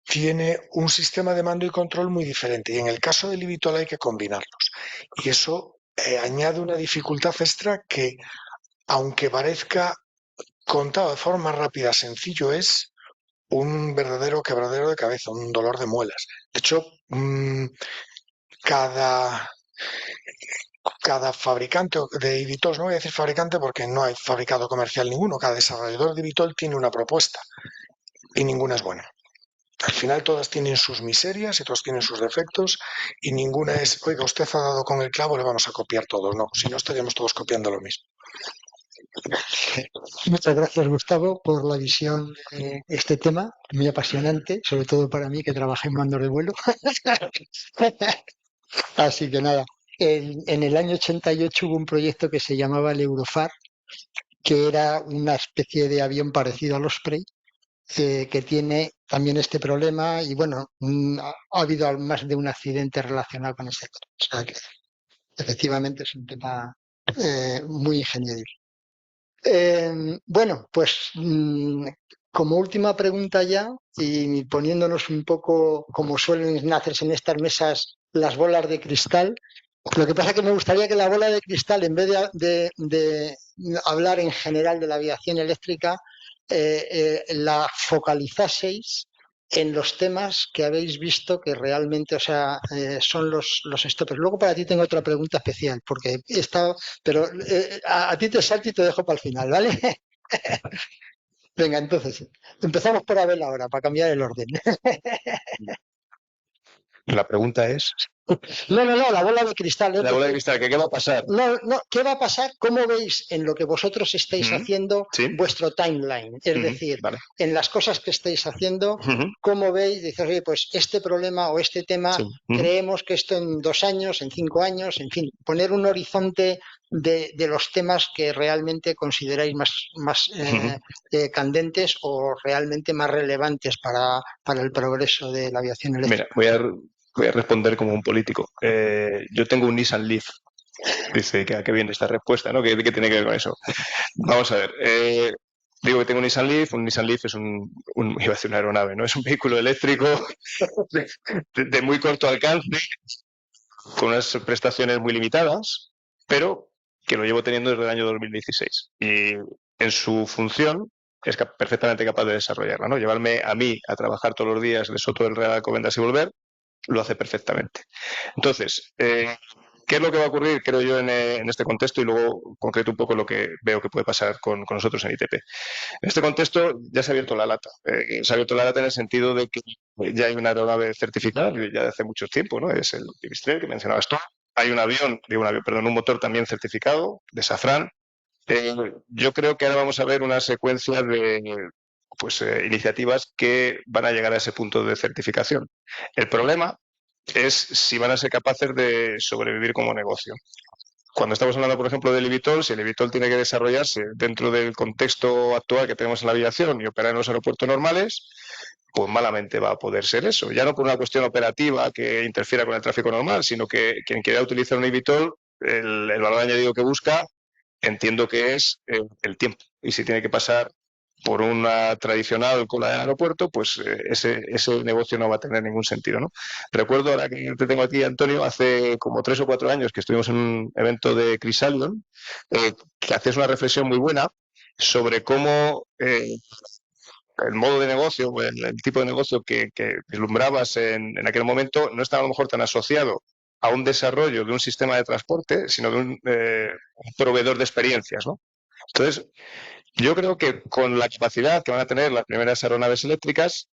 tiene un sistema de mando y control muy diferente. Y en el caso del eVTOL hay que combinarlos. Y eso añade una dificultad extra que, aunque parezca contado de forma rápida, sencillo, es un verdadero quebradero de cabeza, un dolor de muelas. De hecho, cada fabricante de eVTOL, no voy a decir fabricante porque no hay fabricado comercial ninguno, cada desarrollador de eVTOL tiene una propuesta y ninguna es buena. Al final todas tienen sus miserias y todas tienen sus defectos y ninguna es, oiga, usted ha dado con el clavo, le vamos a copiar todos. No, si no estaríamos todos copiando lo mismo. Muchas gracias, Gustavo, por la visión de este tema, muy apasionante, sobre todo para mí que trabajé en mandos de vuelo. Así que nada, en el año 88 hubo un proyecto que se llamaba el Eurofar, que era una especie de avión parecido al Osprey, que tiene también este problema y bueno, ha habido más de un accidente relacionado con ese tema. O sea que efectivamente es un tema muy ingenieril. Bueno, pues como última pregunta ya, y poniéndonos un poco como suelen hacerse en estas mesas las bolas de cristal, lo que pasa es que me gustaría que la bola de cristal, en vez de hablar en general de la aviación eléctrica, la focalizaseis en los temas que habéis visto que realmente, o sea, son los stoppers. Luego para ti tengo otra pregunta especial, porque he estado, pero a ti te salto y te dejo para el final, ¿vale? Venga, entonces, empezamos por Abel ahora, para cambiar el orden. La pregunta es... No, la bola de cristal. La bola de cristal, ¿qué va a pasar? No, ¿qué va a pasar? ¿Cómo veis en lo que vosotros estáis haciendo vuestro timeline? Es decir, en las cosas que estáis haciendo, ¿cómo veis? Dices, oye, pues este problema o este tema, creemos que esto en 2 años, en 5 años, en fin, poner un horizonte de los temas que realmente consideráis más candentes o realmente más relevantes para el progreso de la aviación eléctrica. Mira, voy a responder como un político. Yo tengo un Nissan Leaf. Dice que viene esta respuesta, ¿no? ¿Qué tiene que ver con eso? Vamos a ver. Digo que tengo un Nissan Leaf. Un Nissan Leaf es iba a decir una aeronave, ¿no? Es un vehículo eléctrico de muy corto alcance, con unas prestaciones muy limitadas, pero que lo llevo teniendo desde el año 2016. Y en su función es perfectamente capaz de desarrollarla, ¿no? Llevarme a mí a trabajar todos los días de Soto del Real Alcobendas y volver, lo hace perfectamente. Entonces, ¿qué es lo que va a ocurrir, creo yo, en este contexto? Y luego concreto un poco lo que veo que puede pasar con nosotros en ITP. En este contexto ya se ha abierto la lata. Se ha abierto la lata en el sentido de que ya hay una aeronave certificada, ya de hace mucho tiempo, ¿no? Es el Pipistrel que mencionabas tú. Hay un motor también certificado de Safran. Yo creo que ahora vamos a ver una secuencia de iniciativas que van a llegar a ese punto de certificación. El problema es si van a ser capaces de sobrevivir como negocio. Cuando estamos hablando, por ejemplo, del eVTOL, si el eVTOL tiene que desarrollarse dentro del contexto actual que tenemos en la aviación y operar en los aeropuertos normales, pues malamente va a poder ser eso. Ya no por una cuestión operativa que interfiera con el tráfico normal, sino que quien quiera utilizar un eVTOL, el valor añadido que busca, entiendo que es el tiempo. Y si tiene que pasar por una tradicional cola del aeropuerto, pues ese negocio no va a tener ningún sentido, ¿no? Recuerdo, ahora que te tengo aquí, Antonio, hace como 3 o 4 años que estuvimos en un evento de Crisalion, que hacías una reflexión muy buena sobre cómo el modo de negocio, el tipo de negocio que vislumbrabas en aquel momento no estaba a lo mejor tan asociado a un desarrollo de un sistema de transporte, sino de un proveedor de experiencias, ¿no? Entonces, yo creo que con la capacidad que van a tener las primeras aeronaves eléctricas,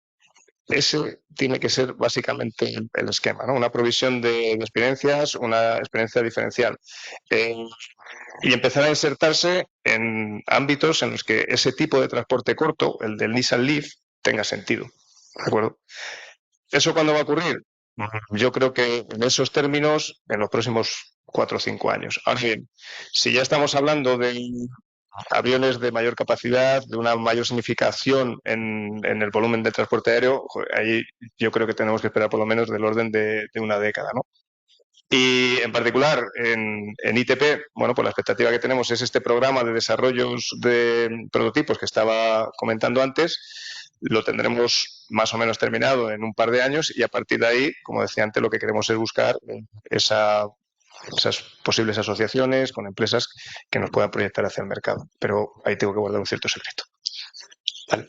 ese tiene que ser básicamente el esquema, ¿no? Una provisión de experiencias, una experiencia diferencial. Y empezar a insertarse en ámbitos en los que ese tipo de transporte corto, el del Nissan Leaf, tenga sentido. ¿De acuerdo? ¿Eso cuándo va a ocurrir? Yo creo que en esos términos, en los próximos 4 o 5 años. Ahora bien, si ya estamos hablando de aviones de mayor capacidad, de una mayor significación en el volumen de transporte aéreo, ahí yo creo que tenemos que esperar por lo menos del orden de una década, ¿no? Y en particular en ITP, bueno, pues la expectativa que tenemos es este programa de desarrollos de prototipos que estaba comentando antes, lo tendremos más o menos terminado en un par de años y a partir de ahí, como decía antes, lo que queremos es buscar esas posibles asociaciones con empresas que nos puedan proyectar hacia el mercado. Pero ahí tengo que guardar un cierto secreto. ¿Vale?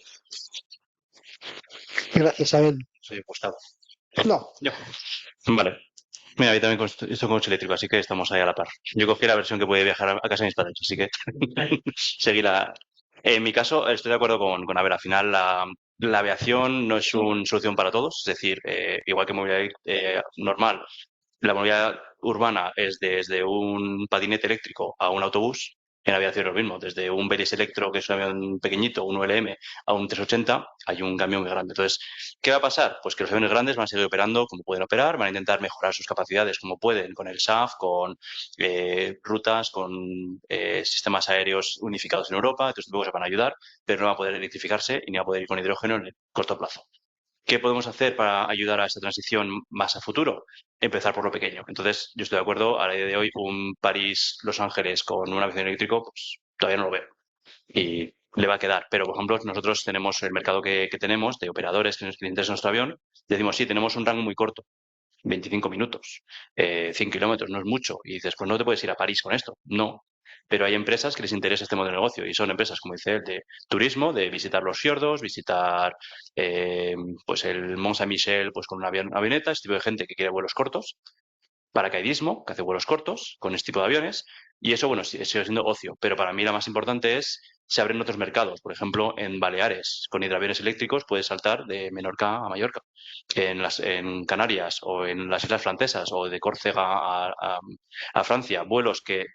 Gracias, Abel. Soy Gustavo. No. Yo. Vale. Mira, yo también estoy con coche eléctrico, así que estamos ahí a la par. Yo cogí la versión que puede viajar a casa de mis padres, así que seguí la... En mi caso, estoy de acuerdo con Abel. Al final, la aviación no es una solución para todos. Es decir, igual que movilidad normal, la movilidad urbana es desde un patinete eléctrico a un autobús. En aviación es lo mismo, desde un Velis Electro, que es un avión pequeñito, un ULM, a un 380, hay un camión muy grande. Entonces, ¿qué va a pasar? Pues que los aviones grandes van a seguir operando como pueden operar, van a intentar mejorar sus capacidades como pueden, con el SAF, con rutas, con sistemas aéreos unificados en Europa, entonces luego se van a ayudar, pero no va a poder electrificarse y ni va a poder ir con hidrógeno en el corto plazo. ¿Qué podemos hacer para ayudar a esta transición más a futuro? Empezar por lo pequeño. Entonces, yo estoy de acuerdo, a día de hoy, un París-Los Ángeles con un avión eléctrico, pues todavía no lo veo. Y le va a quedar. Pero, por ejemplo, nosotros tenemos el mercado que tenemos de operadores que nos interesa nuestro avión. Decimos, sí, tenemos un rango muy corto, 25 minutos, 100 kilómetros, no es mucho. Y dices, pues no te puedes ir a París con esto. No. Pero hay empresas que les interesa este modelo de negocio y son empresas, como dice él, de turismo, de visitar los fiordos, visitar pues el Mont Saint-Michel pues con una avioneta, este tipo de gente que quiere vuelos cortos, paracaidismo, que hace vuelos cortos con este tipo de aviones, y eso, bueno, sigue siendo ocio, pero para mí la más importante es se abren otros mercados. Por ejemplo, en Baleares, con hidroaviones eléctricos, puedes saltar de Menorca a Mallorca. En Canarias o en las Islas Francesas o de Córcega a Francia, vuelos que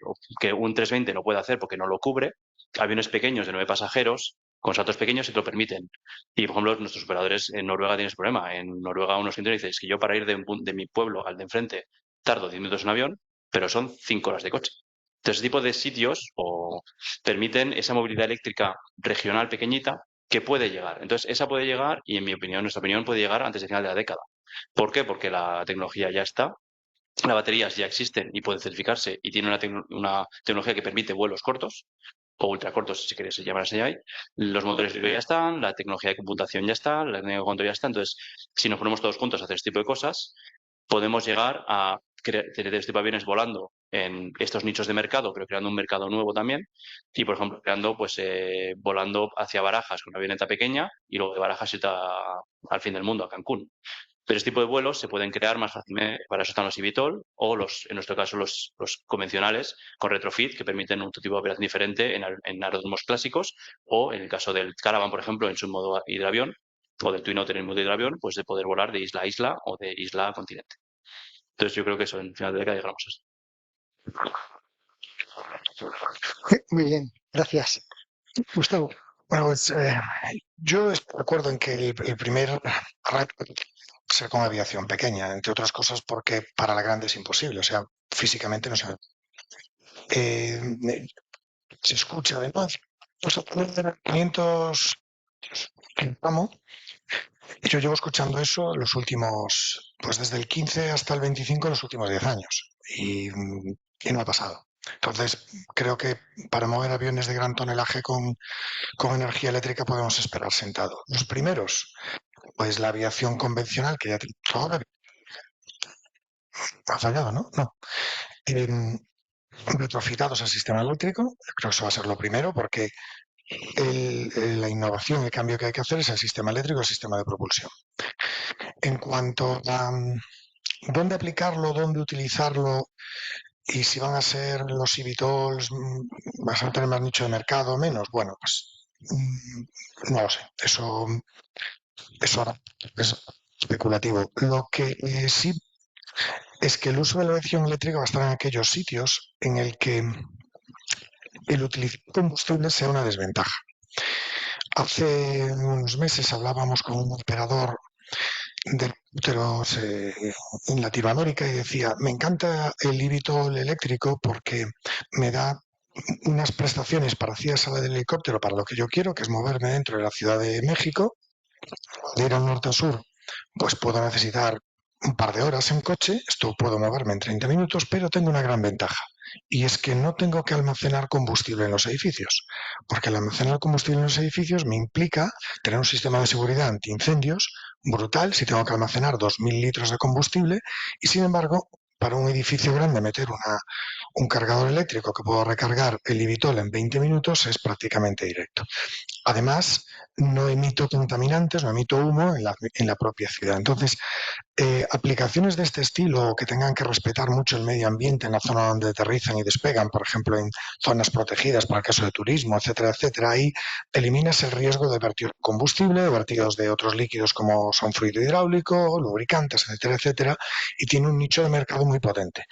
un 320 no puede hacer porque no lo cubre, aviones pequeños de 9 pasajeros, con saltos pequeños se te lo permiten. Y, por ejemplo, nuestros operadores en Noruega tienen ese problema. En Noruega unos clientes dicen que yo para ir de mi pueblo al de enfrente tardo 10 minutos en avión, pero son 5 horas de coche. Entonces, ese tipo de sitios permiten esa movilidad eléctrica regional pequeñita que puede llegar. Entonces, esa puede llegar y, en mi opinión, nuestra opinión, puede llegar antes del final de la década. ¿Por qué? Porque la tecnología ya está, las baterías ya existen y pueden certificarse y tienen una tecnología que permite vuelos cortos o ultracortos, si queréis llamar así ahí. Los motores ya están, la tecnología de computación ya está, la tecnología de control ya está. Entonces, si nos ponemos todos juntos a hacer este tipo de cosas, podemos llegar a tener este tipo de aviones volando en estos nichos de mercado, pero creando un mercado nuevo también. Y, por ejemplo, volando hacia Barajas con una avioneta pequeña y luego de Barajas irte al fin del mundo, a Cancún. Pero este tipo de vuelos se pueden crear más fácilmente, para eso están los eVTOL o en nuestro caso los convencionales con retrofit que permiten un tipo de operación diferente en aeródromos clásicos o en el caso del Caravan, por ejemplo, en su modo hidroavión o del Twin Otter en modo hidroavión, pues de poder volar de isla a isla o de isla a continente. Entonces yo creo que eso en final de década llegamos a eso. Muy bien, gracias. Gustavo. Bueno, pues yo estoy de acuerdo en que el primer reto sea con aviación pequeña, entre otras cosas porque para la grande es imposible, o sea, físicamente no se se escucha además. Vamos a poner 500 kilogramos. Yo llevo escuchando eso los últimos, pues desde el 15 hasta el 25, los últimos 10 años y no ha pasado. Entonces, creo que para mover aviones de gran tonelaje con energía eléctrica podemos esperar sentado. Los primeros, pues la aviación convencional, que ya todavía ha fallado, ¿no? No. Retrofitados al sistema eléctrico, creo que eso va a ser lo primero, porque la innovación, el cambio que hay que hacer es el sistema eléctrico, el sistema de propulsión. En cuanto a dónde aplicarlo, dónde utilizarlo y si van a ser los eVTOLs, vas a tener más nicho de mercado o menos, bueno, pues no lo sé. Eso es especulativo. Lo que sí es que el uso de la aviación eléctrica va a estar en aquellos sitios en el que el utilizar combustible sea una desventaja. Hace unos meses hablábamos con un operador de helicópteros en Latinoamérica y decía, me encanta el eVTOL eléctrico porque me da unas prestaciones parecidas a la del helicóptero para lo que yo quiero, que es moverme dentro de la Ciudad de México, de ir al norte a sur, pues puedo necesitar un par de horas en coche, esto puedo moverme en 30 minutos, pero tengo una gran ventaja. Y es que no tengo que almacenar combustible en los edificios, porque el almacenar combustible en los edificios me implica tener un sistema de seguridad antiincendios brutal si tengo que almacenar 2.000 litros de combustible y, sin embargo, para un edificio grande meter un cargador eléctrico que puedo recargar el eVTOL en 20 minutos es prácticamente directo. Además, no emito contaminantes, no emito humo en la propia ciudad. Entonces, aplicaciones de este estilo que tengan que respetar mucho el medio ambiente en la zona donde aterrizan y despegan, por ejemplo, en zonas protegidas para el caso de turismo, etcétera, etcétera, ahí eliminas el riesgo de vertir combustible, de vertidos de otros líquidos como son fluido hidráulico, lubricantes, etcétera, etcétera, y tiene un nicho de mercado muy potente.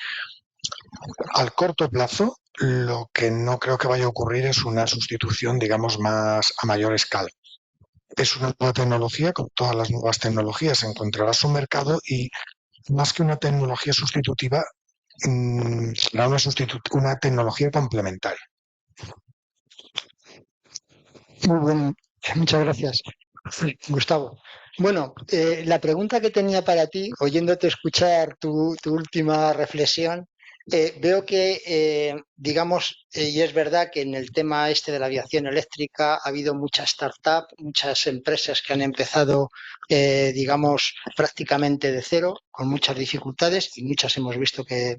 Al corto plazo, lo que no creo que vaya a ocurrir es una sustitución, digamos, más a mayor escala. Es una nueva tecnología, con todas las nuevas tecnologías encontrará su mercado y más que una tecnología sustitutiva, será una tecnología complementaria. Muy bien, muchas gracias, Gustavo. Bueno, la pregunta que tenía para ti, oyéndote escuchar tu última reflexión, veo que, digamos, y es verdad que en el tema este de la aviación eléctrica ha habido muchas startups, muchas empresas que han empezado, digamos, prácticamente de cero, con muchas dificultades, y muchas hemos visto que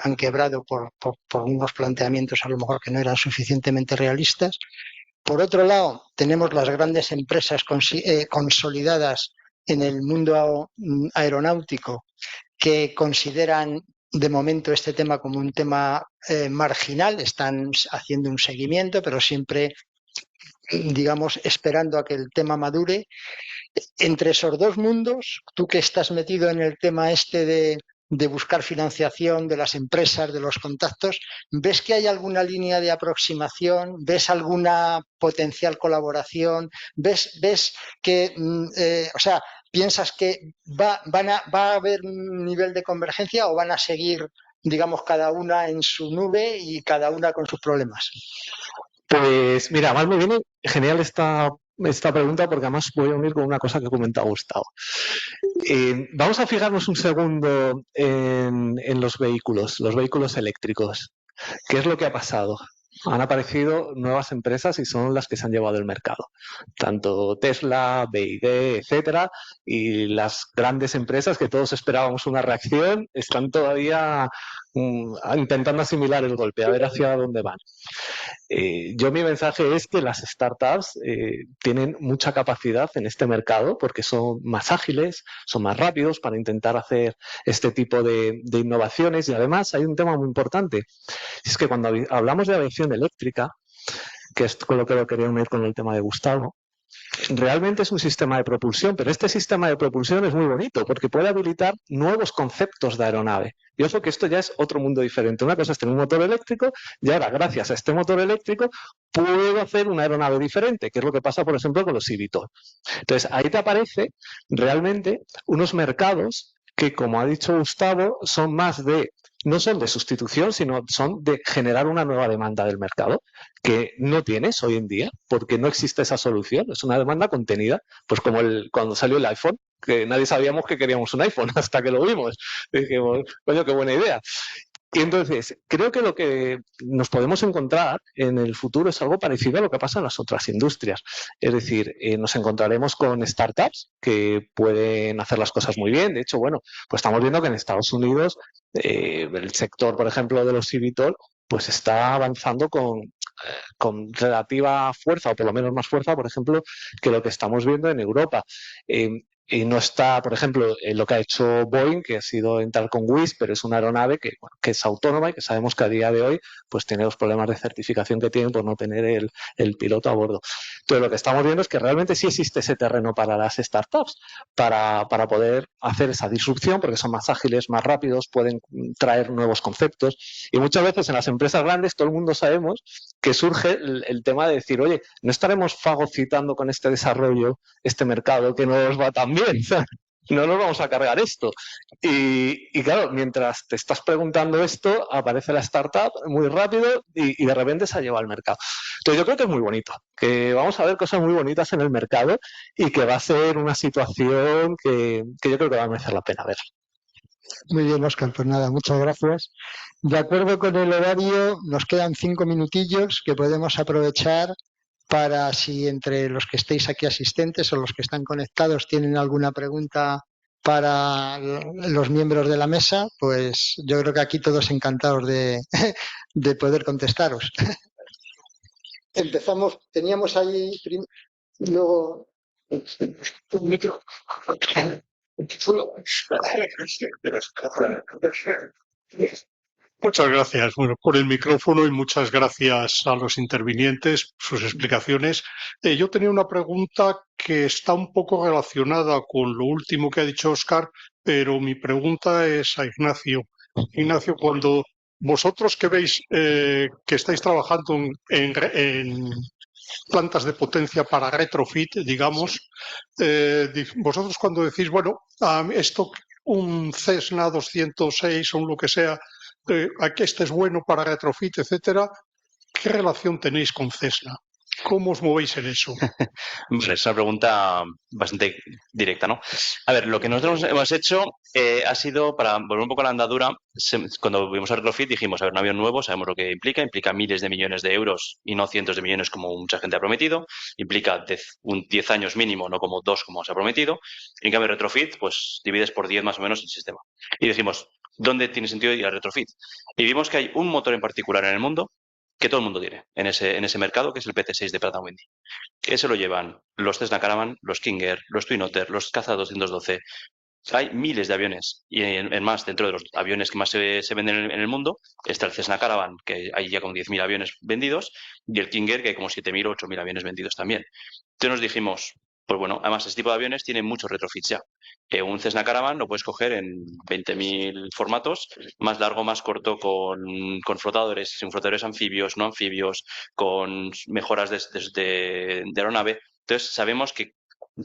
han quebrado por unos planteamientos a lo mejor que no eran suficientemente realistas. Por otro lado, tenemos las grandes empresas consolidadas en el mundo aeronáutico que consideran de momento este tema como un tema marginal, están haciendo un seguimiento, pero siempre, digamos, esperando a que el tema madure. Entre esos dos mundos, tú que estás metido en el tema este de buscar financiación de las empresas, de los contactos, ¿ves que hay alguna línea de aproximación? ¿Ves alguna potencial colaboración? ¿Ves que, o sea, piensas que va a haber un nivel de convergencia o van a seguir, digamos, cada una en su nube y cada una con sus problemas? Pues mira, además me viene genial esta pregunta porque además voy a unir con una cosa que comenta Gustavo. Vamos a fijarnos un segundo en los vehículos eléctricos. ¿Qué es lo que ha pasado? Han aparecido nuevas empresas y son las que se han llevado el mercado. Tanto Tesla, BYD, etcétera, y las grandes empresas que todos esperábamos una reacción, están todavía intentando asimilar el golpe, a ver hacia dónde van. Yo mi mensaje es que las startups tienen mucha capacidad en este mercado porque son más ágiles, son más rápidos para intentar hacer este tipo de innovaciones y además hay un tema muy importante, es que cuando hablamos de aviación eléctrica, que es con lo que lo quería unir con el tema de Gustavo, realmente es un sistema de propulsión, pero este sistema de propulsión es muy bonito porque puede habilitar nuevos conceptos de aeronave. Y ojo que esto ya es otro mundo diferente. Una cosa es tener un motor eléctrico y ahora, gracias a este motor eléctrico, puedo hacer una aeronave diferente, que es lo que pasa, por ejemplo, con los eVTOL. Entonces, ahí te aparece realmente unos mercados que, como ha dicho Gustavo, son más no son de sustitución, sino son de generar una nueva demanda del mercado que no tienes hoy en día porque no existe esa solución. Es una demanda contenida, pues como cuando salió el iPhone, que nadie sabíamos que queríamos un iPhone hasta que lo vimos. Y dijimos, coño, qué buena idea. Y entonces, creo que lo que nos podemos encontrar en el futuro es algo parecido a lo que pasa en las otras industrias. Es decir, nos encontraremos con startups que pueden hacer las cosas muy bien. De hecho, bueno, pues estamos viendo que en Estados Unidos el sector, por ejemplo, de los eVTOL, pues está avanzando con con relativa fuerza, o por lo menos más fuerza, por ejemplo, que lo que estamos viendo en Europa. Y no está, por ejemplo, lo que ha hecho Boeing, que ha sido entrar con Wizz, pero es una aeronave que, bueno, que es autónoma y que sabemos que a día de hoy pues tiene los problemas de certificación que tienen por no tener el piloto a bordo. Entonces, lo que estamos viendo es que realmente sí existe ese terreno para las startups, para poder hacer esa disrupción, porque son más ágiles, más rápidos, pueden traer nuevos conceptos. Y muchas veces en las empresas grandes todo el mundo sabemos que surge el tema de decir, oye, no estaremos fagocitando con este desarrollo este mercado que no nos va tan bien, no nos vamos a cargar esto. Y claro, mientras te estás preguntando esto, aparece la startup muy rápido y de repente se ha llevado al mercado. Entonces yo creo que es muy bonito, que vamos a ver cosas muy bonitas en el mercado y que va a ser una situación que yo creo que va a merecer la pena ver. Muy bien, Óscar, pues nada, muchas gracias. De acuerdo con el horario, nos quedan 5 minutillos que podemos aprovechar para, si entre los que estéis aquí asistentes o los que están conectados tienen alguna pregunta para los miembros de la mesa, pues yo creo que aquí todos encantados de, de poder contestaros. Empezamos, teníamos ahí luego un micro. Muchas gracias, bueno, por el micrófono y muchas gracias a los intervinientes, sus explicaciones. Yo tenía una pregunta que está un poco relacionada con lo último que ha dicho Óscar, pero mi pregunta es a Ignacio. Ignacio, cuando vosotros que veis que estáis trabajando en plantas de potencia para retrofit, digamos, vosotros cuando decís, bueno, esto, un Cessna 206 o un lo que sea, aquí este es bueno para retrofit, etcétera, ¿qué relación tenéis con Cessna? ¿Cómo os movéis en eso? Es una pregunta bastante directa, ¿no? A ver, lo que nosotros hemos hecho ha sido, para volver un poco a la andadura, cuando vimos a Retrofit dijimos, a ver, un avión nuevo, sabemos lo que implica miles de millones de euros y no cientos de millones como mucha gente ha prometido, implica 10 años mínimo, no como 2 como se ha prometido, y en cambio Retrofit, pues divides por 10 más o menos el sistema. Y dijimos, ¿dónde tiene sentido ir a Retrofit? Y vimos que hay un motor en particular en el mundo que todo el mundo tiene en ese mercado, que es el PT6 de Pratt & Whitney. Ese lo llevan los Cessna Caravan, los King Air, los Twin Otter, los Caza 212. Hay miles de aviones y en más, dentro de los aviones que más se venden en el mundo, está el Cessna Caravan, que hay ya como 10.000 aviones vendidos, y el King Air, que hay como 7.000 o 8.000 aviones vendidos también. Entonces nos dijimos, pues bueno, además este tipo de aviones tienen muchos retrofits ya. Un Cessna Caravan lo puedes coger en 20.000 formatos, más largo, más corto, con flotadores, sin flotadores anfibios, no anfibios, con mejoras de aeronave. Entonces sabemos que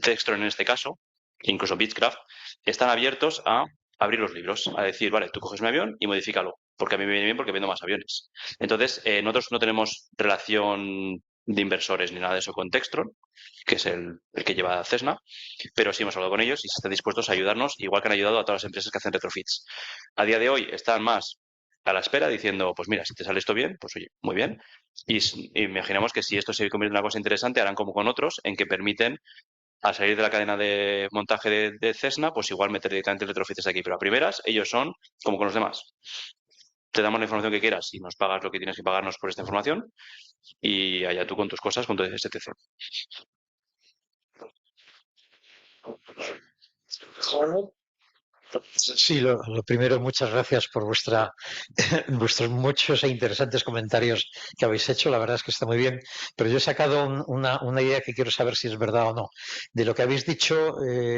Textron en este caso, incluso Beechcraft, están abiertos a abrir los libros, a decir, vale, tú coges un avión y modifícalo, porque a mí me viene bien porque vendo más aviones. Entonces, nosotros no tenemos relación de inversores ni nada de eso con Textron, que es el que lleva Cessna, pero sí hemos hablado con ellos y están dispuestos a ayudarnos, igual que han ayudado a todas las empresas que hacen retrofits. A día de hoy están más a la espera diciendo, pues mira, si te sale esto bien, pues oye, muy bien. Y imaginamos que si esto se convierte en una cosa interesante, harán como con otros, en que permiten, al salir de la cadena de montaje de Cessna, pues igual meter directamente retrofits aquí. Pero a primeras, ellos son como con los demás. Te damos la información que quieras y nos pagas lo que tienes que pagarnos por esta información y allá tú con tus cosas, con tu STC. Sí, lo primero, muchas gracias por vuestros muchos e interesantes comentarios que habéis hecho. La verdad es que está muy bien, pero yo he sacado una idea que quiero saber si es verdad o no. De lo que habéis dicho,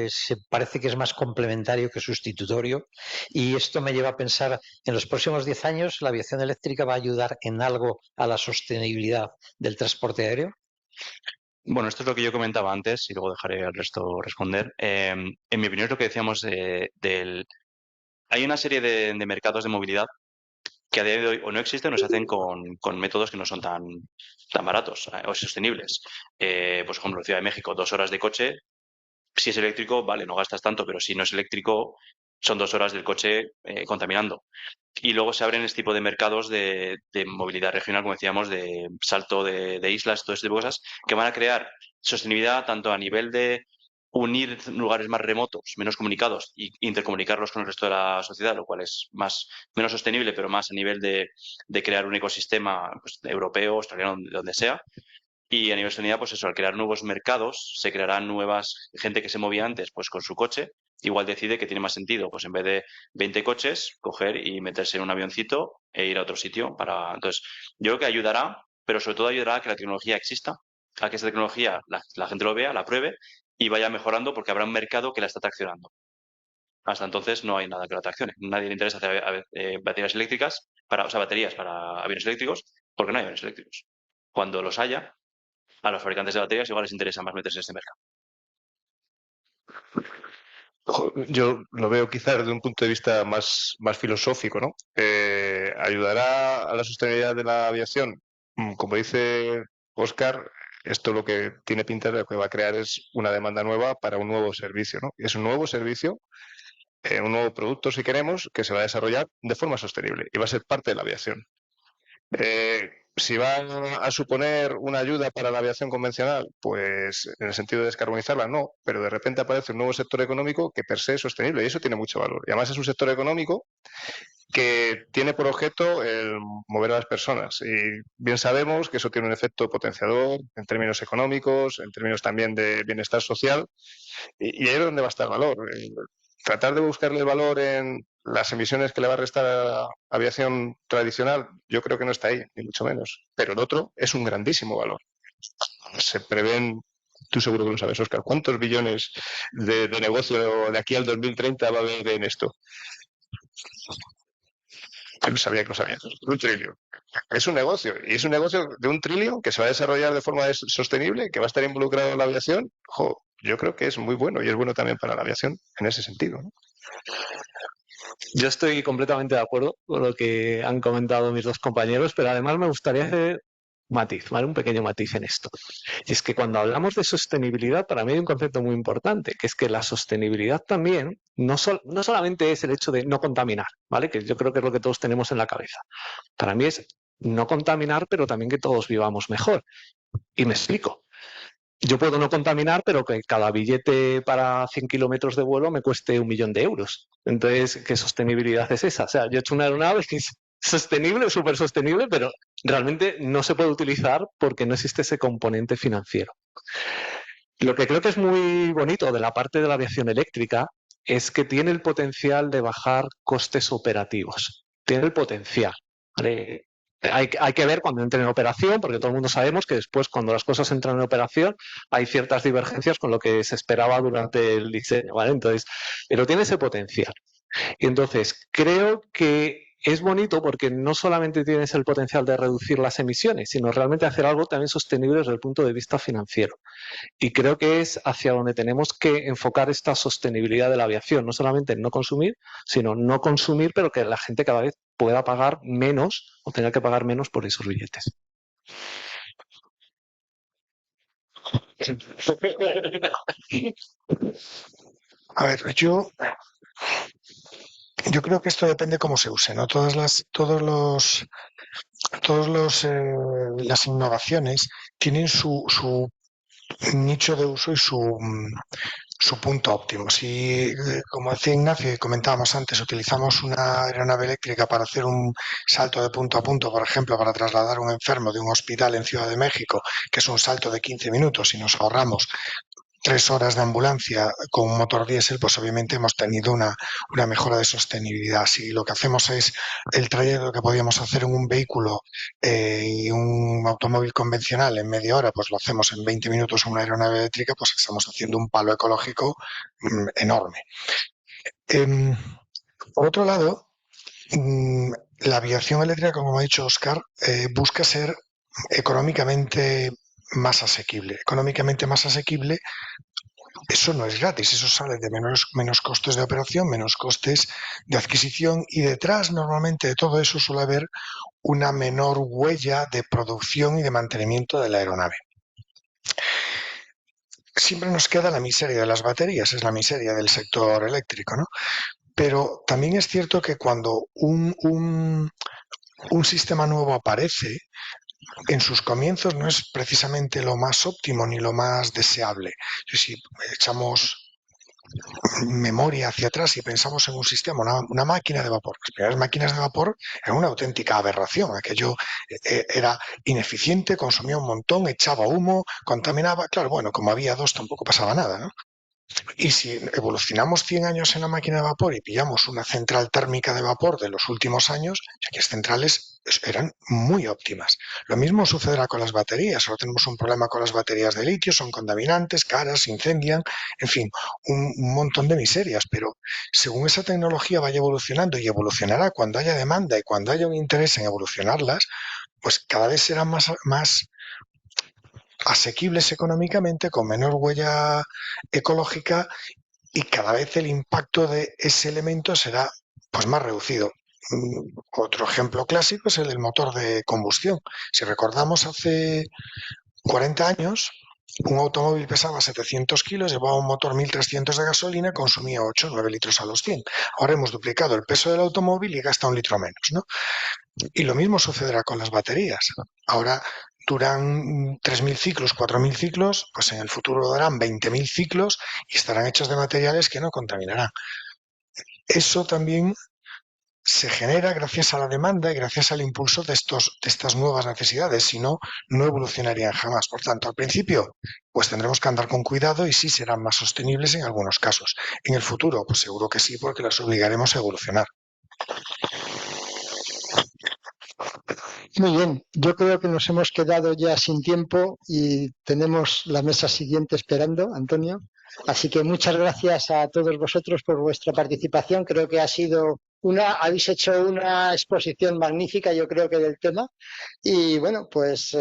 se parece que es más complementario que sustitutorio, y esto me lleva a pensar, en los próximos 10 años, ¿la aviación eléctrica va a ayudar en algo a la sostenibilidad del transporte aéreo? Bueno, esto es lo que yo comentaba antes y luego dejaré al resto responder. En mi opinión es lo que decíamos Hay una serie de mercados de movilidad que a día de hoy o no existen o se hacen con métodos que no son tan baratos o sostenibles. Pues, por ejemplo, Ciudad de México, 2 horas de coche. Si es eléctrico, vale, no gastas tanto, pero si no es eléctrico, son 2 horas del coche contaminando. Y luego se abren este tipo de mercados de movilidad regional, como decíamos, de salto de islas, todo este tipo de cosas, que van a crear sostenibilidad tanto a nivel de unir lugares más remotos, menos comunicados, e intercomunicarlos con el resto de la sociedad, lo cual es menos sostenible, pero más a nivel de crear un ecosistema pues, europeo, australiano, donde sea. Y a nivel de sostenibilidad, pues eso, al crear nuevos mercados, se crearán gente que se movía antes pues con su coche, igual decide que tiene más sentido, pues en vez de 20 coches, coger y meterse en un avioncito e ir a otro sitio. Entonces, yo creo que ayudará, pero sobre todo ayudará a que la tecnología exista, a que esa tecnología la gente lo vea, la pruebe y vaya mejorando porque habrá un mercado que la está traccionando. Hasta entonces no hay nada que la traccione. Nadie le interesa hacer baterías eléctricas, baterías para aviones eléctricos, porque no hay aviones eléctricos. Cuando los haya, a los fabricantes de baterías igual les interesa más meterse en este mercado. Yo lo veo quizás desde un punto de vista más filosófico, ¿no? ¿Ayudará a la sostenibilidad de la aviación? Como dice Óscar, esto lo que tiene pinta de lo que va a crear es una demanda nueva para un nuevo servicio, ¿no? Es un nuevo servicio, un nuevo producto, si queremos, que se va a desarrollar de forma sostenible y va a ser parte de la aviación. Si va a suponer una ayuda para la aviación convencional, pues en el sentido de descarbonizarla, no, pero de repente aparece un nuevo sector económico que per se es sostenible y eso tiene mucho valor. Y además es un sector económico que tiene por objeto el mover a las personas y bien sabemos que eso tiene un efecto potenciador en términos económicos, en términos también de bienestar social y ahí es donde va a estar el valor. Tratar de buscarle el valor en las emisiones que le va a restar a la aviación tradicional, yo creo que no está ahí, ni mucho menos. Pero el otro es un grandísimo valor. Se prevén, tú seguro que lo sabes, Óscar, ¿cuántos billones de negocio de aquí al 2030 va a haber en esto? Yo no sabía que lo sabías. Un trillón. Es un negocio, y es un negocio de un trillón que se va a desarrollar de forma sostenible, que va a estar involucrado en la aviación. Yo creo que es muy bueno y es bueno también para la aviación en ese sentido, ¿no? Yo estoy completamente de acuerdo con lo que han comentado mis dos compañeros, pero además me gustaría hacer un matiz, ¿vale? Un pequeño matiz en esto. Y es que cuando hablamos de sostenibilidad, para mí hay un concepto muy importante, que es que la sostenibilidad también no solamente es el hecho de no contaminar, ¿vale? Que yo creo que es lo que todos tenemos en la cabeza. Para mí es no contaminar, pero también que todos vivamos mejor. Y me explico. Yo puedo no contaminar, pero que cada billete para 100 kilómetros de vuelo me cueste 1 millón de euros. Entonces, ¿qué sostenibilidad es esa? O sea, yo he hecho una aeronave que es sostenible, súper sostenible, pero realmente no se puede utilizar porque no existe ese componente financiero. Lo que creo que es muy bonito de la parte de la aviación eléctrica es que tiene el potencial de bajar costes operativos. Tiene el potencial, ¿vale? Hay que ver cuando entre en operación, porque todo el mundo sabemos que después, cuando las cosas entran en operación, hay ciertas divergencias con lo que se esperaba durante el diseño, ¿vale? Entonces, pero tiene ese potencial. Y entonces, creo que es bonito porque no solamente tienes el potencial de reducir las emisiones, sino realmente hacer algo también sostenible desde el punto de vista financiero. Y creo que es hacia donde tenemos que enfocar esta sostenibilidad de la aviación, no solamente en no consumir, sino no consumir, pero que la gente cada vez pueda pagar menos o tenga que pagar menos por esos billetes. A ver, yo creo que esto depende cómo se use, ¿no? Las innovaciones tienen su nicho de uso y su punto óptimo. Si, como decía Ignacio y comentábamos antes, utilizamos una aeronave eléctrica para hacer un salto de punto a punto, por ejemplo, para trasladar a un enfermo de un hospital en Ciudad de México, que es un salto de 15 minutos y nos ahorramos 3 horas de ambulancia con un motor diésel, pues obviamente hemos tenido una mejora de sostenibilidad. Si lo que hacemos es el trayecto que podíamos hacer en un vehículo y un automóvil convencional en media hora, pues lo hacemos en 20 minutos en una aeronave eléctrica, pues estamos haciendo un palo ecológico enorme. Por otro lado, la aviación eléctrica, como ha dicho Óscar, busca ser económicamente más asequible. Económicamente más asequible, eso no es gratis, eso sale de menos costes de operación, menos costes de adquisición y detrás normalmente de todo eso suele haber una menor huella de producción y de mantenimiento de la aeronave. Siempre nos queda la miseria de las baterías, es la miseria del sector eléctrico, ¿no? Pero también es cierto que cuando un sistema nuevo aparece, en sus comienzos no es precisamente lo más óptimo ni lo más deseable. Si echamos memoria hacia atrás y pensamos en un sistema, una máquina de vapor. Las primeras máquinas de vapor eran una auténtica aberración. Aquello era ineficiente, consumía un montón, echaba humo, contaminaba. Claro, bueno, como había dos tampoco pasaba nada, ¿no? Y si evolucionamos 100 años en la máquina de vapor y pillamos una central térmica de vapor de los últimos años, aquellas centrales eran muy óptimas. Lo mismo sucederá con las baterías. Ahora tenemos un problema con las baterías de litio, son contaminantes, caras, se incendian, en fin, un montón de miserias. Pero según esa tecnología vaya evolucionando, y evolucionará cuando haya demanda y cuando haya un interés en evolucionarlas, pues cada vez serán más asequibles económicamente, con menor huella ecológica, y cada vez el impacto de ese elemento será pues más reducido. Otro ejemplo clásico es el del motor de combustión. Si recordamos, hace 40 años un automóvil pesaba 700 kilos, llevaba un motor 1300 de gasolina, consumía 8 o 9 litros a los 100. Ahora hemos duplicado el peso del automóvil y gasta 1 litro menos, ¿no? Y lo mismo sucederá con las baterías. Ahora duran 3.000 ciclos, 4.000 ciclos, pues en el futuro darán 20.000 ciclos y estarán hechos de materiales que no contaminarán. Eso también se genera gracias a la demanda y gracias al impulso de estas nuevas necesidades, si no, no evolucionarían jamás. Por tanto, al principio, pues tendremos que andar con cuidado y sí serán más sostenibles en algunos casos. En el futuro, pues seguro que sí, porque las obligaremos a evolucionar. Muy bien, yo creo que nos hemos quedado ya sin tiempo y tenemos la mesa siguiente esperando, Antonio. Así que muchas gracias a todos vosotros por vuestra participación. Creo que habéis hecho una exposición magnífica, yo creo que del tema. Y bueno, pues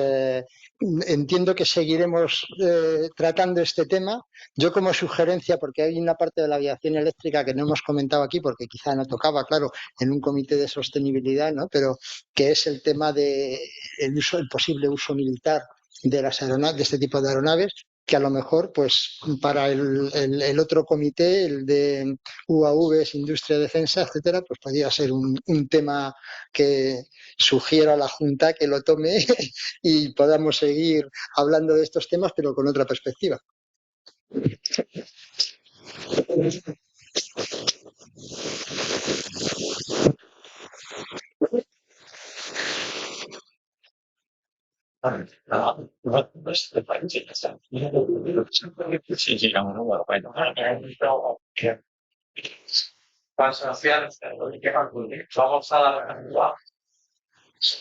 entiendo que seguiremos tratando este tema. Yo como sugerencia, porque hay una parte de la aviación eléctrica que no hemos comentado aquí, porque quizá no tocaba, claro, en un comité de sostenibilidad, ¿no? Pero que es el tema de el posible uso militar de de este tipo de aeronaves, que a lo mejor, pues, para el otro comité, el de UAVs, Industria, Defensa, etcétera, pues podría ser un tema que sugiero a la Junta que lo tome y podamos seguir hablando de estos temas, pero con otra perspectiva. Vamos a dar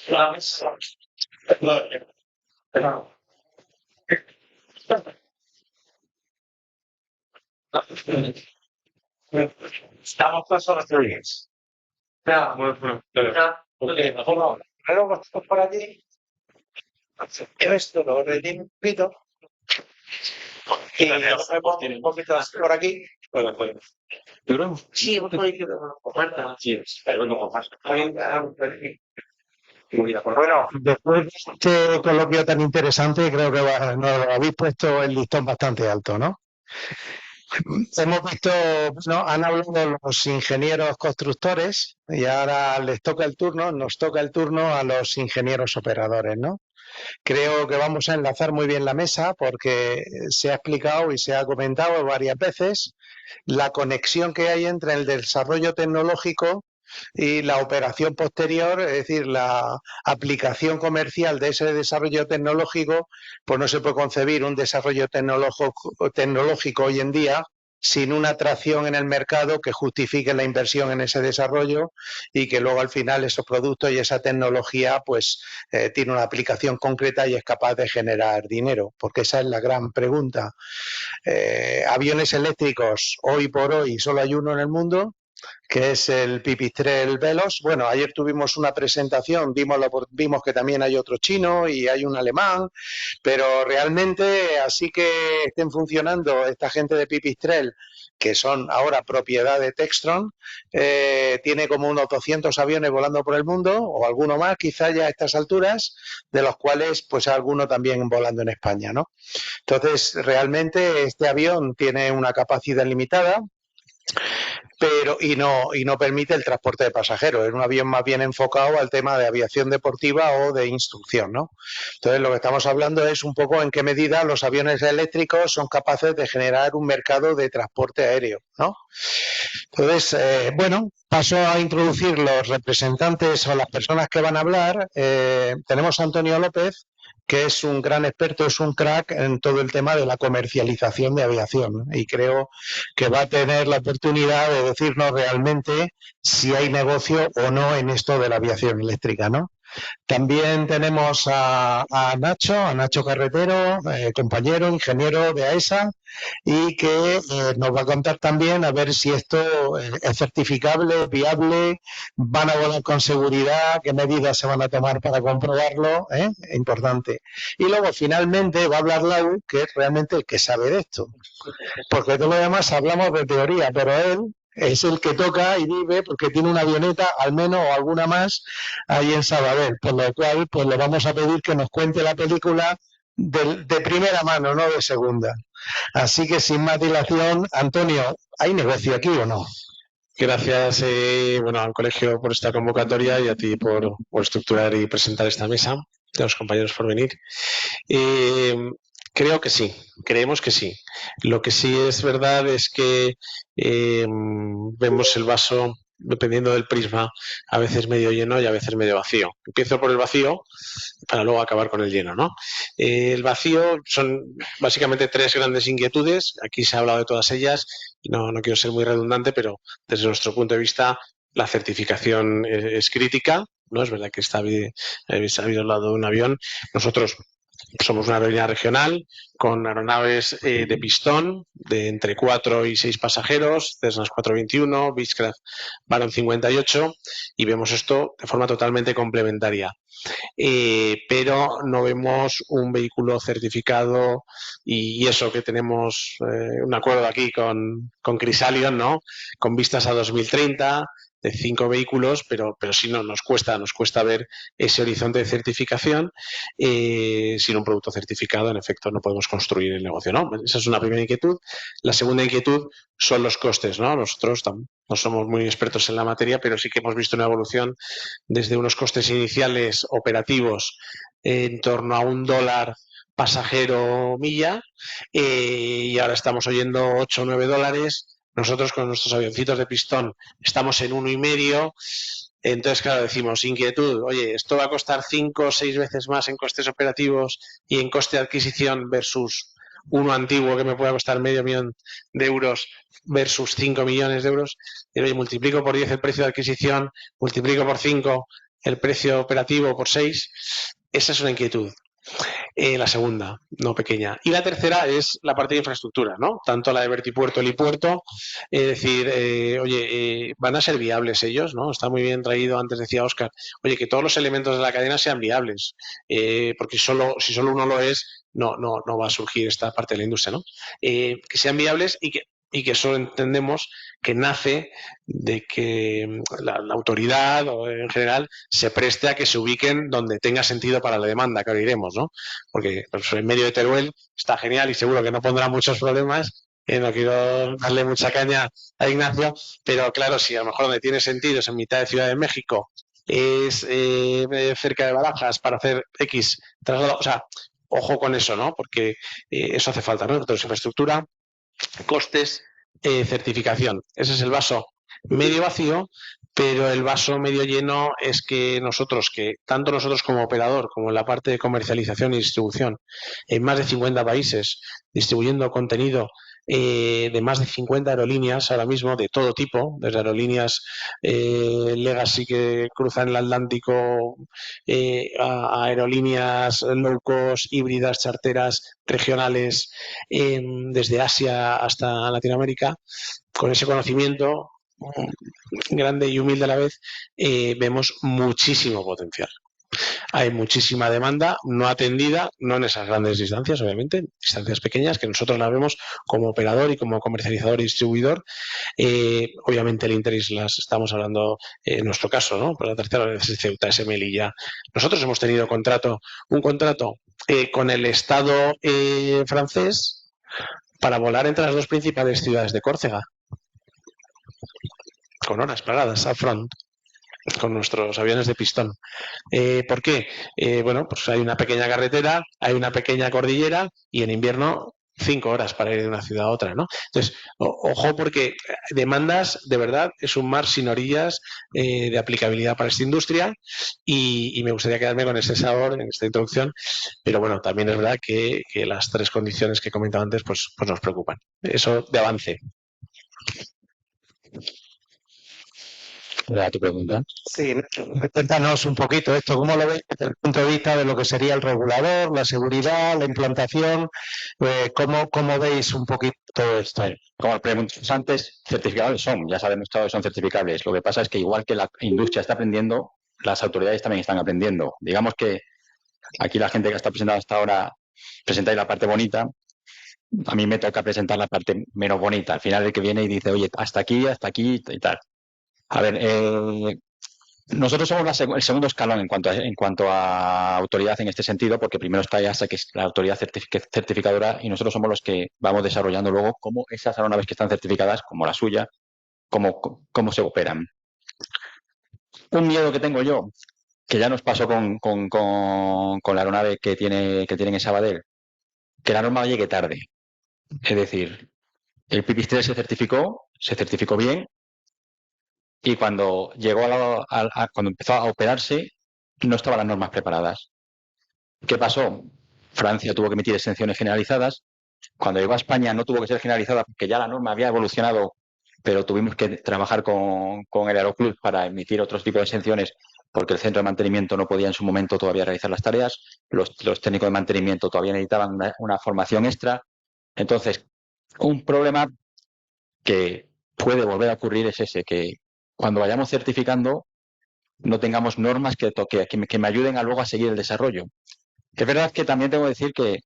la mesa. Estamos personas teorías. Luego por allí. Esto lo repito. Y nos vemos un poquito por aquí. Sí, pero no más. Bueno, después de este coloquio tan interesante, creo que nos habéis puesto el listón bastante alto, ¿no? Hemos visto, bueno, han hablado los ingenieros constructores y ahora nos toca el turno a los ingenieros operadores, ¿no? Creo que vamos a enlazar muy bien la mesa porque se ha explicado y se ha comentado varias veces la conexión que hay entre el desarrollo tecnológico y la operación posterior, es decir, la aplicación comercial de ese desarrollo tecnológico. Pues no se puede concebir un desarrollo tecnológico hoy en día sin una atracción en el mercado que justifique la inversión en ese desarrollo y que luego al final esos productos y esa tecnología pues tiene una aplicación concreta y es capaz de generar dinero, porque esa es la gran pregunta. Aviones eléctricos, hoy por hoy solo hay uno en el mundo, que es el Pipistrel Veloz. Bueno, ayer tuvimos una presentación, vimos que también hay otro chino y hay un alemán, pero realmente así que estén funcionando esta gente de Pipistrel, que son ahora propiedad de Textron, tiene como unos 200 aviones volando por el mundo, o alguno más quizá ya a estas alturas, de los cuales pues alguno también volando en España, ¿no? Entonces, realmente este avión tiene una capacidad limitada. y no permite el transporte de pasajeros. Es un avión más bien enfocado al tema de aviación deportiva o de instrucción, ¿no? Entonces, lo que estamos hablando es un poco en qué medida los aviones eléctricos son capaces de generar un mercado de transporte aéreo, ¿no? Entonces, bueno, paso a introducir los representantes o las personas que van a hablar. Tenemos a Antonio López, que es un gran experto, es un crack en todo el tema de la comercialización de aviación, ¿no? Y creo que va a tener la oportunidad de decirnos realmente si hay negocio o no en esto de la aviación eléctrica, ¿no? También tenemos a Nacho Carretero, compañero, ingeniero de AESA, y que nos va a contar también a ver si esto es certificable, viable, van a volar con seguridad, qué medidas se van a tomar para comprobarlo, importante. Y luego finalmente va a hablar Lau, que es realmente el que sabe de esto, porque todo lo demás hablamos de teoría, pero él es el que toca y vive porque tiene una avioneta, al menos, o alguna más, ahí en Sabadell, por lo cual pues le vamos a pedir que nos cuente la película de primera mano, no de segunda. Así que sin más dilación, Antonio, ¿hay negocio aquí o no? Gracias bueno, al colegio por esta convocatoria y a ti por estructurar y presentar esta mesa, a los compañeros por venir. Creo que sí, creemos que sí. Lo que sí es verdad es que vemos el vaso, dependiendo del prisma, a veces medio lleno y a veces medio vacío. Empiezo por el vacío para luego acabar con el lleno, ¿no? El vacío son básicamente tres grandes inquietudes. Aquí se ha hablado de todas ellas. No quiero ser muy redundante, pero desde nuestro punto de vista la certificación es crítica, ¿no? Es verdad que habéis hablado de un avión. Nosotros somos una aerolínea regional con aeronaves de pistón de entre 4 y 6 pasajeros, Cessna 421, Beechcraft Baron 58, y vemos esto de forma totalmente complementaria. Pero no vemos un vehículo certificado y eso que tenemos un acuerdo aquí con Crisalion, ¿no? Con vistas a 2030 de 5 vehículos, pero sí nos cuesta ver ese horizonte de certificación. Sin un producto certificado, en efecto, no podemos construir el negocio, ¿no? Esa es una primera inquietud. La segunda inquietud son los costes, ¿no? Nosotros no somos muy expertos en la materia, pero sí que hemos visto una evolución desde unos costes iniciales operativos en torno a $1 pasajero milla, y ahora estamos oyendo 8 o 9 dólares. Nosotros con nuestros avioncitos de pistón estamos en 1,5. Entonces, claro, decimos, inquietud, oye, esto va a costar 5 o 6 veces más en costes operativos y en coste de adquisición versus uno antiguo que me pueda costar $500,000 versus 5 millones de euros. Y oye, multiplico por 10 el precio de adquisición, multiplico por 5 el precio operativo, por 6. Esa es una inquietud. La segunda, no pequeña. Y la tercera es la parte de infraestructura, ¿no? Tanto la de vertipuerto, helipuerto, es decir, oye, van a ser viables ellos, ¿no? Está muy bien traído, antes decía Óscar, oye, que todos los elementos de la cadena sean viables, porque si solo uno lo es, no va a surgir esta parte de la industria, ¿no? Que sean viables y que eso entendemos que nace de que la autoridad o en general se preste a que se ubiquen donde tenga sentido para la demanda, que ahora iremos, ¿no? Porque pues, en medio de Teruel está genial y seguro que no pondrá muchos problemas. No quiero darle mucha caña a Ignacio, pero claro, si a lo mejor donde tiene sentido es en mitad de Ciudad de México, es cerca de Barajas para hacer X traslado, o sea, ojo con eso, ¿no? Porque eso hace falta, ¿no? Entonces, infraestructura, costes, certificación. Ese es el vaso medio vacío, pero el vaso medio lleno es que tanto nosotros como operador, como en la parte de comercialización y distribución, en más de 50 países, distribuyendo contenido de más de 50 aerolíneas ahora mismo, de todo tipo, desde aerolíneas legacy que cruzan el Atlántico a aerolíneas low cost, híbridas, charteras, regionales, desde Asia hasta Latinoamérica. Con ese conocimiento grande y humilde a la vez, vemos muchísimo potencial. Hay muchísima demanda no atendida, no en esas grandes distancias, obviamente, distancias pequeñas, que nosotros las vemos como operador y como comercializador y distribuidor. Obviamente el interés las estamos hablando en nuestro caso, ¿no? Por la tercera vez es Ceuta, es Melilla. Nosotros hemos tenido un contrato con el Estado francés para volar entre las dos principales ciudades de Córcega. con horas paradas upfront con nuestros aviones de pistón. ¿Por qué? Bueno, pues hay una pequeña carretera, hay una pequeña cordillera y en invierno 5 horas para ir de una ciudad a otra, ¿no? Entonces, ojo porque demandas, de verdad, es un mar sin orillas de aplicabilidad para esta industria y me gustaría quedarme con ese sabor en esta introducción, pero bueno, también es verdad que las 3 condiciones que he comentado antes pues nos preocupan. Eso de avance. ¿Era tu pregunta? Sí, cuéntanos un poquito esto, ¿cómo lo ves desde el punto de vista de lo que sería el regulador, la seguridad, la implantación? ¿Cómo veis un poquito todo esto? Como preguntas antes, certificables son, ya sabemos todos son certificables. Lo que pasa es que igual que la industria está aprendiendo, las autoridades también están aprendiendo. Digamos que aquí la gente que está presentando hasta ahora presentáis la parte bonita, a mí me toca presentar la parte menos bonita. Al final el que viene y dice, oye, hasta aquí y tal. A ver, nosotros somos el segundo escalón en cuanto a autoridad en este sentido, porque primero está EASA, que es la autoridad certificadora, y nosotros somos los que vamos desarrollando luego cómo esas aeronaves que están certificadas, como la suya, cómo se operan. Un miedo que tengo yo, que ya nos pasó con la aeronave que tienen en Sabadell, que la norma llegue tarde. Es decir, el Pipistrel se certificó bien, y cuando llegó cuando empezó a operarse, no estaban las normas preparadas. ¿Qué pasó? Francia tuvo que emitir exenciones generalizadas. Cuando llegó a España no tuvo que ser generalizada porque ya la norma había evolucionado, pero tuvimos que trabajar con el Aeroclub para emitir otros tipos de exenciones porque el centro de mantenimiento no podía en su momento todavía realizar las tareas. Los técnicos de mantenimiento todavía necesitaban una formación extra. Entonces, un problema que puede volver a ocurrir es ese, que cuando vayamos certificando no tengamos normas que me ayuden luego a seguir el desarrollo. Es verdad que también tengo que decir que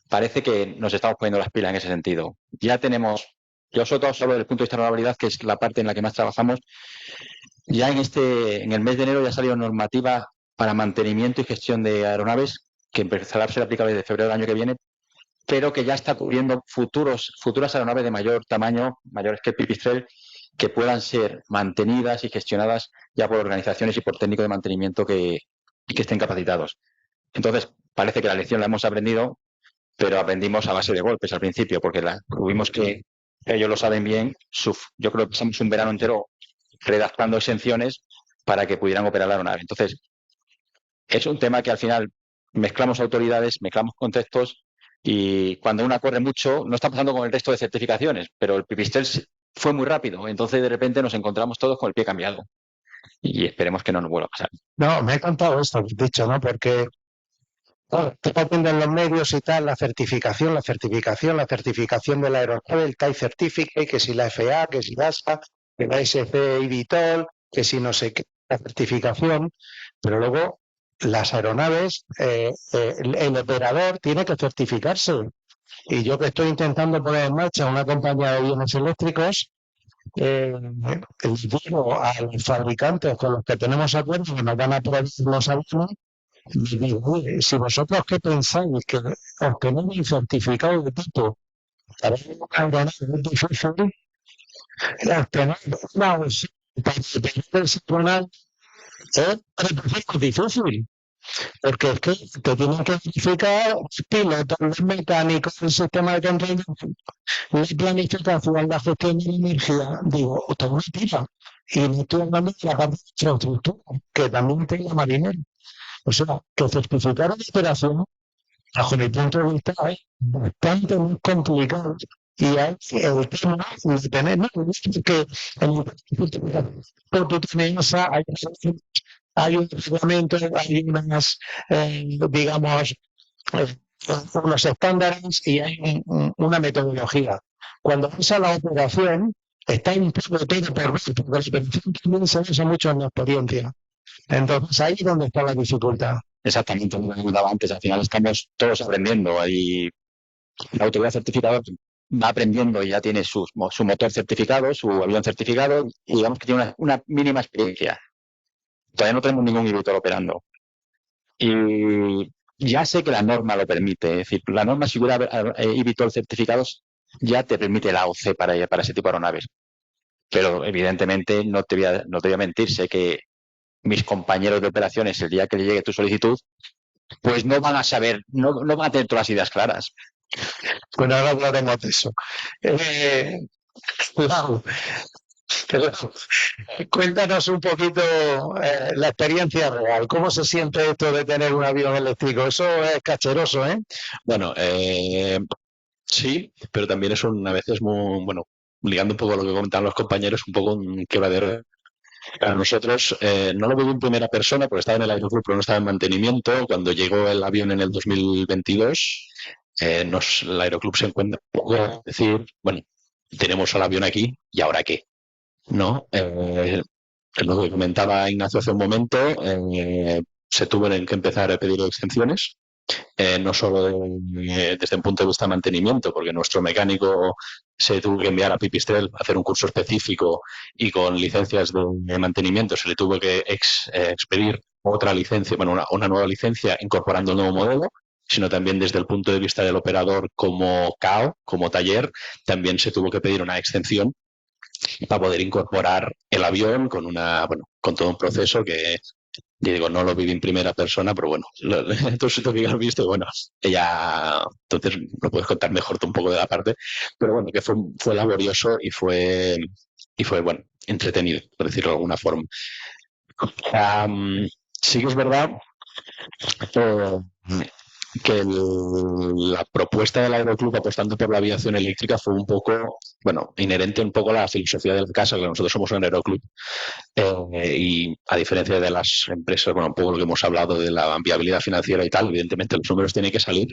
parece que nos estamos poniendo las pilas en ese sentido. Ya tenemos, yo sobre todo hablo desde el punto de vista de la habilidad, que es la parte en la que más trabajamos. Ya en el mes de enero ya salió normativa para mantenimiento y gestión de aeronaves, que empezará a ser aplicable desde febrero del año que viene, pero que ya está cubriendo futuras aeronaves de mayor tamaño, mayores que el Pipistrel, que puedan ser mantenidas y gestionadas ya por organizaciones y por técnicos de mantenimiento que estén capacitados. Entonces, parece que la lección la hemos aprendido, pero aprendimos a base de golpes al principio, porque tuvimos que, ellos lo saben bien, yo creo que pasamos un verano entero redactando exenciones para que pudieran operar la aeronave. Entonces, es un tema que al final mezclamos autoridades, mezclamos contextos, y cuando una corre mucho, no está pasando con el resto de certificaciones, pero el Pipistrel fue muy rápido, entonces de repente nos encontramos todos con el pie cambiado y esperemos que no nos vuelva a pasar. No, me ha encantado esto que has dicho, ¿no? Porque tú atiendes en los medios y tal, la certificación de la aeronave, el Type Certificate, que si la FAA, que si la ASA, que la SC Vitol, que si no sé qué, la certificación, pero luego las aeronaves, el operador tiene que certificarse. Y yo que estoy intentando poner en marcha una compañía de aviones eléctricos, digo a los fabricantes con los que tenemos acuerdos que nos van a proveer los aviones, les digo, si vosotros qué pensáis que obtener un certificado de tipo para una aeronave es difícil, obtener una versión para obtener el personal es difícil. Porque es que te tienen que verificar pilotos, los mecánicos, el sistema de control, la planificación, la gestión de la energía. Digo, todo una tira. Y no estoy hablando de la parte de infraestructura, que también tenga marinero. O sea, que certificar una operación, bajo mi punto de vista, es bastante muy complicado. Y hay el tema de tener, no, es que en el tú tienes hay un reglamento, hay unas, digamos, unos estándares y hay una metodología. Cuando vas a la operación, está un poco todo perdido, porque la operación también se basa mucho en la experiencia. Entonces, ahí es donde está la dificultad. Exactamente, como comentaba antes, al final estamos todos aprendiendo. Y la autoridad certificada va aprendiendo y ya tiene su motor certificado, su avión certificado, y digamos que tiene una mínima experiencia. Todavía no tenemos ningún eVTOL operando. Y ya sé que la norma lo permite. Es decir, la norma, si hubiera eVTOL certificados, ya te permite la AOC para ese tipo de aeronaves. pero evidentemente no te voy a mentir, sé que mis compañeros de operaciones, el día que le llegue tu solicitud, pues no van a saber, no van a tener todas las ideas claras. Bueno, ahora hablaremos de eso. Lau, cuéntanos un poquito la experiencia real. ¿Cómo se siente esto de tener un avión eléctrico? Eso es cacheroso, ¿eh? Bueno, sí, pero también es a veces muy, bueno, ligando un poco a lo que comentaban los compañeros, un poco un quebradero. A nosotros no lo viví en primera persona porque estaba en el aeroclub, pero no estaba en mantenimiento. Cuando llegó el avión en el 2022, el aeroclub se encuentra un poco a decir, bueno, tenemos el avión aquí, ¿y ahora qué? ¿No? Lo que comentaba Ignacio hace un momento, se tuvieron que empezar a pedir exenciones. No solo desde un punto de vista de mantenimiento, porque nuestro mecánico se tuvo que enviar a Pipistrel a hacer un curso específico y con licencias de mantenimiento se le tuvo que expedir otra licencia, bueno, una nueva licencia incorporando el nuevo modelo, sino también desde el punto de vista del operador como CAO, como taller, también se tuvo que pedir una exención para poder incorporar el avión con todo un proceso que, y digo, no lo viví en primera persona, pero bueno, entonces lo que has visto, bueno, ella, entonces lo puedes contar mejor tú un poco de la parte, pero bueno, que fue laborioso y fue bueno, entretenido, por decirlo de alguna forma. Sí que es verdad que la propuesta del aeroclub apostando por la aviación eléctrica fue un poco, bueno, inherente un poco a la filosofía de la casa, que nosotros somos un aeroclub. Y a diferencia de las empresas, bueno, un poco lo que hemos hablado de la viabilidad financiera y tal, evidentemente los números tienen que salir,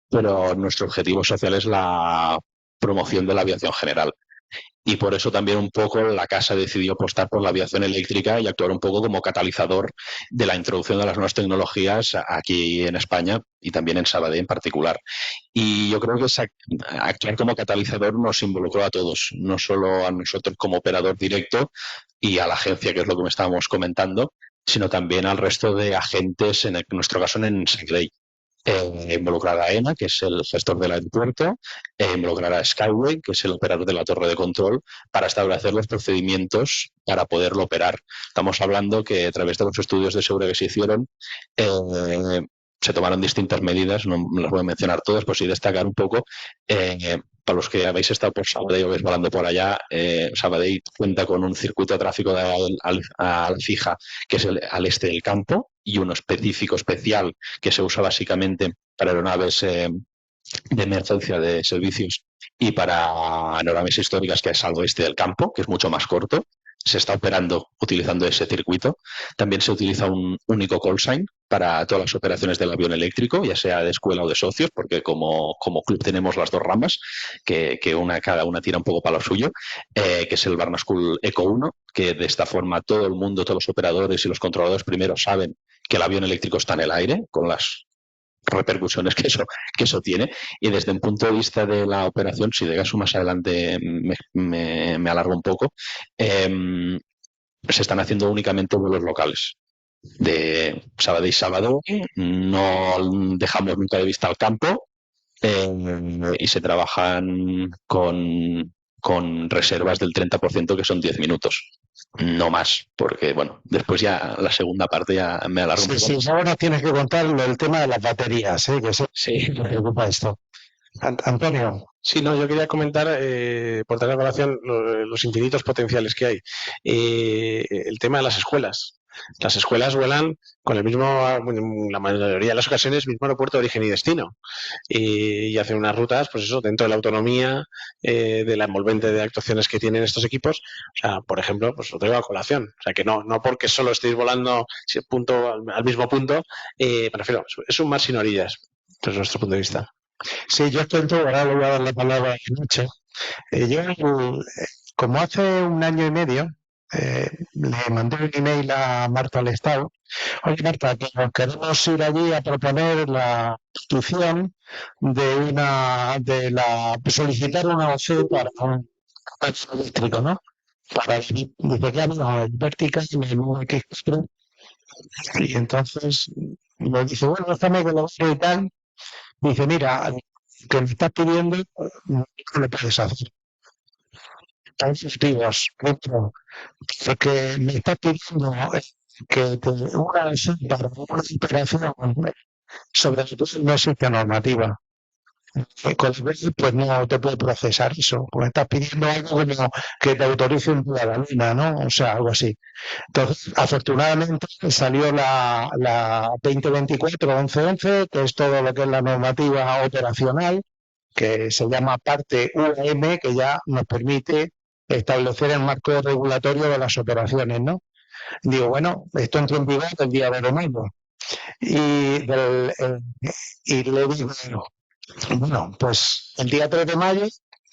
pero nuestro objetivo social es la promoción de la aviación general. Y por eso también un poco la casa decidió apostar por la aviación eléctrica y actuar un poco como catalizador de la introducción de las nuevas tecnologías aquí en España y también en Sabadell en particular. Y yo creo que actuar como catalizador nos involucró a todos, no solo a nosotros como operador directo y a la agencia, que es lo que me estábamos comentando, sino también al resto de agentes, en nuestro caso en Segray. Involucrar a ENA, que es el gestor del aeropuerto, involucrar a Skyway, que es el operador de la torre de control, para establecer los procedimientos para poderlo operar. Estamos hablando que a través de los estudios de seguridad que se hicieron, se tomaron distintas medidas, no las voy a mencionar todas, pues sí destacar un poco. Para los que habéis estado por Sabadell o habéis volando por allá, Sabadell cuenta con un circuito de tráfico a la fija, que es al este del campo, y uno específico, especial, que se usa básicamente para aeronaves de emergencia de servicios y para aeronaves históricas, que es al oeste del campo, que es mucho más corto. Se está operando utilizando ese circuito. También se utiliza un único call sign para todas las operaciones del avión eléctrico, ya sea de escuela o de socios, porque como club tenemos las dos ramas, que cada una tira un poco para lo suyo, que es el Barna School Eco 1, que de esta forma todo el mundo, todos los operadores y los controladores primero saben que el avión eléctrico está en el aire, con las repercusiones que eso tiene, y desde un punto de vista de la operación, si de caso más adelante me alargo un poco, se están haciendo únicamente vuelos locales de sábado y sábado, no dejamos nunca de vista el campo, y se trabajan con reservas del 30%, que son 10 minutos. No más, porque bueno, después ya la segunda parte ya me alargo un poco. Sí, ahora tienes que contar el tema de las baterías, que sí me preocupa esto. Antonio. Sí, no, yo quería comentar, por tener en relación los infinitos potenciales que hay. El tema de las escuelas. Las escuelas vuelan con el mismo, la mayoría de las ocasiones, mismo aeropuerto de origen y destino. Y hacen unas rutas, pues eso, dentro de la autonomía, de la envolvente de actuaciones que tienen estos equipos. O sea, por ejemplo, pues lo traigo a colación. O sea, que no porque solo estéis volando al mismo punto, prefiero, es un mar sin orillas, desde nuestro punto de vista. Sí, yo estoy en todo, ahora le voy a dar la palabra a Nacho. Yo, como hace un año y medio, le mandé un email a Marta Lestado. Oye, Marta, que nos queremos ir allí a proponer la institución solicitar una OC para un eléctrico, ¿no? Dice que no, el Vertical y entonces me dice, bueno, déjame que lo vea y tal. Me dice, mira, que me estás pidiendo, no lo puedes hacer. motivos. Primero, porque me está pidiendo que una para una operación sobre todo no existe normativa. Con pues no te puede procesar eso, porque estás pidiendo algo que te autorice un día a la luna, ¿no? O sea, algo así. Entonces, afortunadamente salió la 2024-1111, que es todo lo que es la normativa operacional, que se llama parte UAM, que ya nos permite establecer el marco regulatorio de las operaciones, ¿no? Digo, bueno, esto entró en vigor el día de mayo. Y le digo, bueno, pues el día 3 de mayo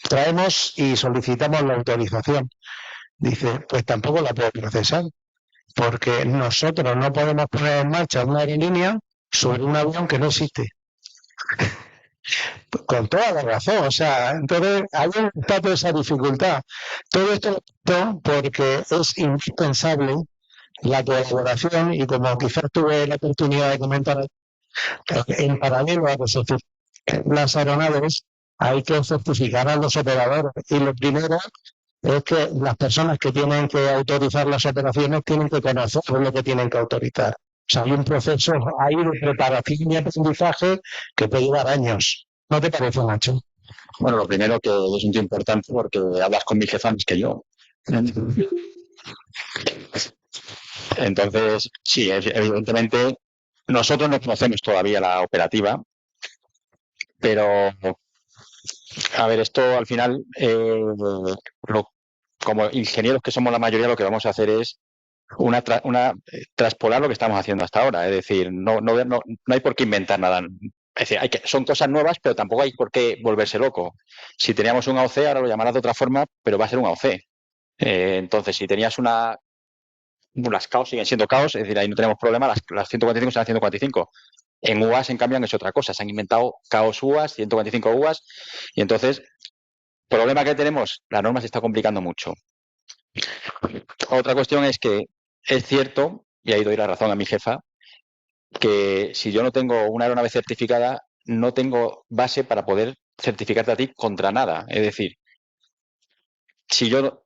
traemos y solicitamos la autorización. Dice, pues tampoco la puedo procesar, porque nosotros no podemos poner en marcha una aerolínea sobre un avión que no existe. Con toda la razón, o sea, entonces ahí está toda esa dificultad. Todo esto porque es indispensable la colaboración y como quizás tuve la oportunidad de comentar en paralelo a que se las aeronaves, hay que certificar a los operadores y lo primero es que las personas que tienen que autorizar las operaciones tienen que conocer lo que tienen que autorizar. O sea, hay un proceso ahí de preparación y aprendizaje que puede llevar años. ¿No te parece, Nacho? Bueno, lo primero que es un tío importante porque hablas con mi jefa antes que yo. Entonces, sí, evidentemente nosotros no conocemos todavía la operativa, pero a ver, esto al final, como ingenieros que somos la mayoría, lo que vamos a hacer es traspolar lo que estamos haciendo hasta ahora. Es decir, no hay por qué inventar nada. Es decir, son cosas nuevas, pero tampoco hay por qué volverse loco. Si teníamos un AOC, ahora lo llamarás de otra forma, pero va a ser un AOC. Entonces, si tenías las CAOs siguen siendo CAOs, es decir, ahí no tenemos problema, las 145 serán 145. En UAS, en cambio, han hecho otra cosa. Se han inventado CAOs UAS, 145 UAS, y entonces, problema que tenemos, la norma se está complicando mucho. Otra cuestión es que es cierto, y ahí doy la razón a mi jefa, que si yo no tengo una aeronave certificada, no tengo base para poder certificarte a ti contra nada. Es decir, si yo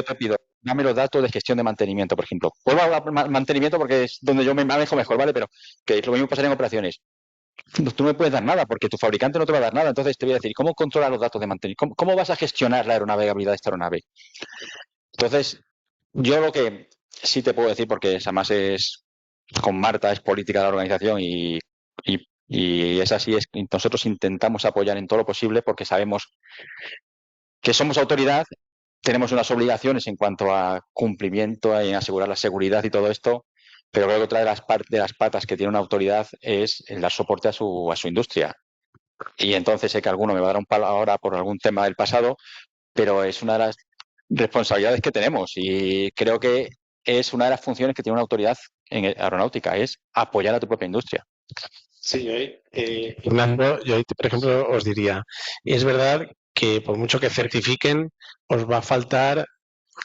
te pido, dame los datos de gestión de mantenimiento, por ejemplo. Vuelvo a mantenimiento porque es donde yo me manejo mejor, ¿vale? Pero que lo mismo pasaría en operaciones. Tú no me puedes dar nada porque tu fabricante no te va a dar nada. Entonces te voy a decir, ¿cómo controlas los datos de mantenimiento? ¿Cómo vas a gestionar la aeronavegabilidad de esta aeronave? Entonces, yo lo que sí te puedo decir, porque además con Marta es política de la organización y es así, es que nosotros intentamos apoyar en todo lo posible porque sabemos que somos autoridad, tenemos unas obligaciones en cuanto a cumplimiento, en asegurar la seguridad y todo esto, pero creo que otra de las patas que tiene una autoridad es el dar soporte a su industria. Y entonces sé que alguno me va a dar un palo ahora por algún tema del pasado, pero es una de las responsabilidades que tenemos y creo que es una de las funciones que tiene una autoridad en aeronáutica, es apoyar a tu propia industria. Sí, Fernando, yo, por ejemplo, os diría, es verdad que por mucho que certifiquen, os va a faltar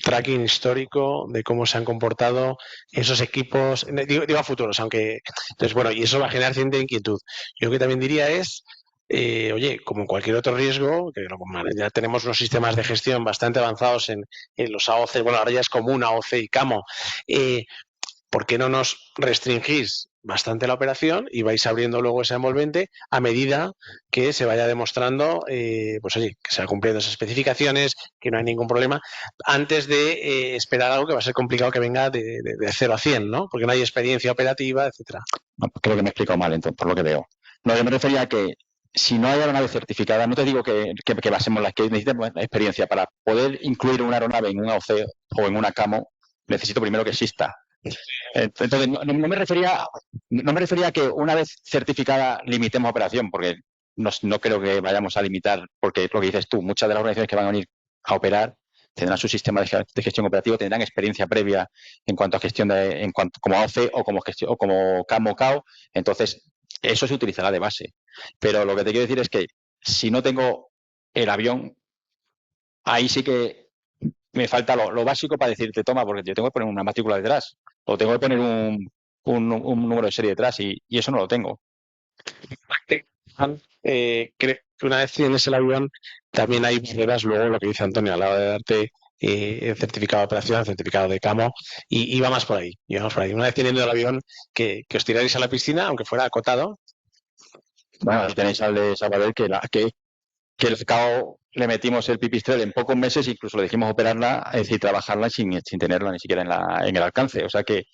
tracking histórico de cómo se han comportado esos equipos, digo a futuros, aunque, entonces, bueno, y eso va a generar cierta inquietud. Yo lo que también diría es, oye, como cualquier otro riesgo, que ya tenemos unos sistemas de gestión bastante avanzados en los AOC, bueno, ahora ya es común AOC y CAMO, ¿por qué no nos restringís bastante la operación y vais abriendo luego esa envolvente a medida que se vaya demostrando, pues oye, que se van cumpliendo esas especificaciones, que no hay ningún problema, antes de esperar algo que va a ser complicado que venga de 0 a 100, ¿no? Porque no hay experiencia operativa, etcétera. No, creo que me he explicado mal, entonces, por lo que veo. No, yo me refería a que si no hay aeronave certificada, no te digo que basemos la que necesitemos experiencia para poder incluir una aeronave en un AOC o en una CAMO, necesito primero que exista. Entonces, no me refería a que una vez certificada limitemos operación, porque no creo que vayamos a limitar, porque es lo que dices tú, muchas de las organizaciones que van a venir a operar tendrán su sistema de gestión operativo, tendrán experiencia previa en cuanto a gestión como AOC o como CAMO-CAO, entonces eso se utilizará de base. Pero lo que te quiero decir es que si no tengo el avión, ahí sí que me falta lo básico para decirte, toma, porque yo tengo que poner una matrícula detrás, o tengo que poner un número de serie detrás, y eso no lo tengo. Creo que una vez tienes el avión, también hay barreras luego, lo que dice Antonio, a la hora de darte el certificado de operación, el certificado de camo, y va más por ahí. Y vamos por ahí. Una vez teniendo el avión, que os tiráis a la piscina, aunque fuera acotado. Bueno, ahí tenéis al de Sabadell que el CAO le metimos el pipistrel en pocos meses, incluso le dijimos operarla, es decir, trabajarla sin tenerla ni siquiera en el alcance. O sea que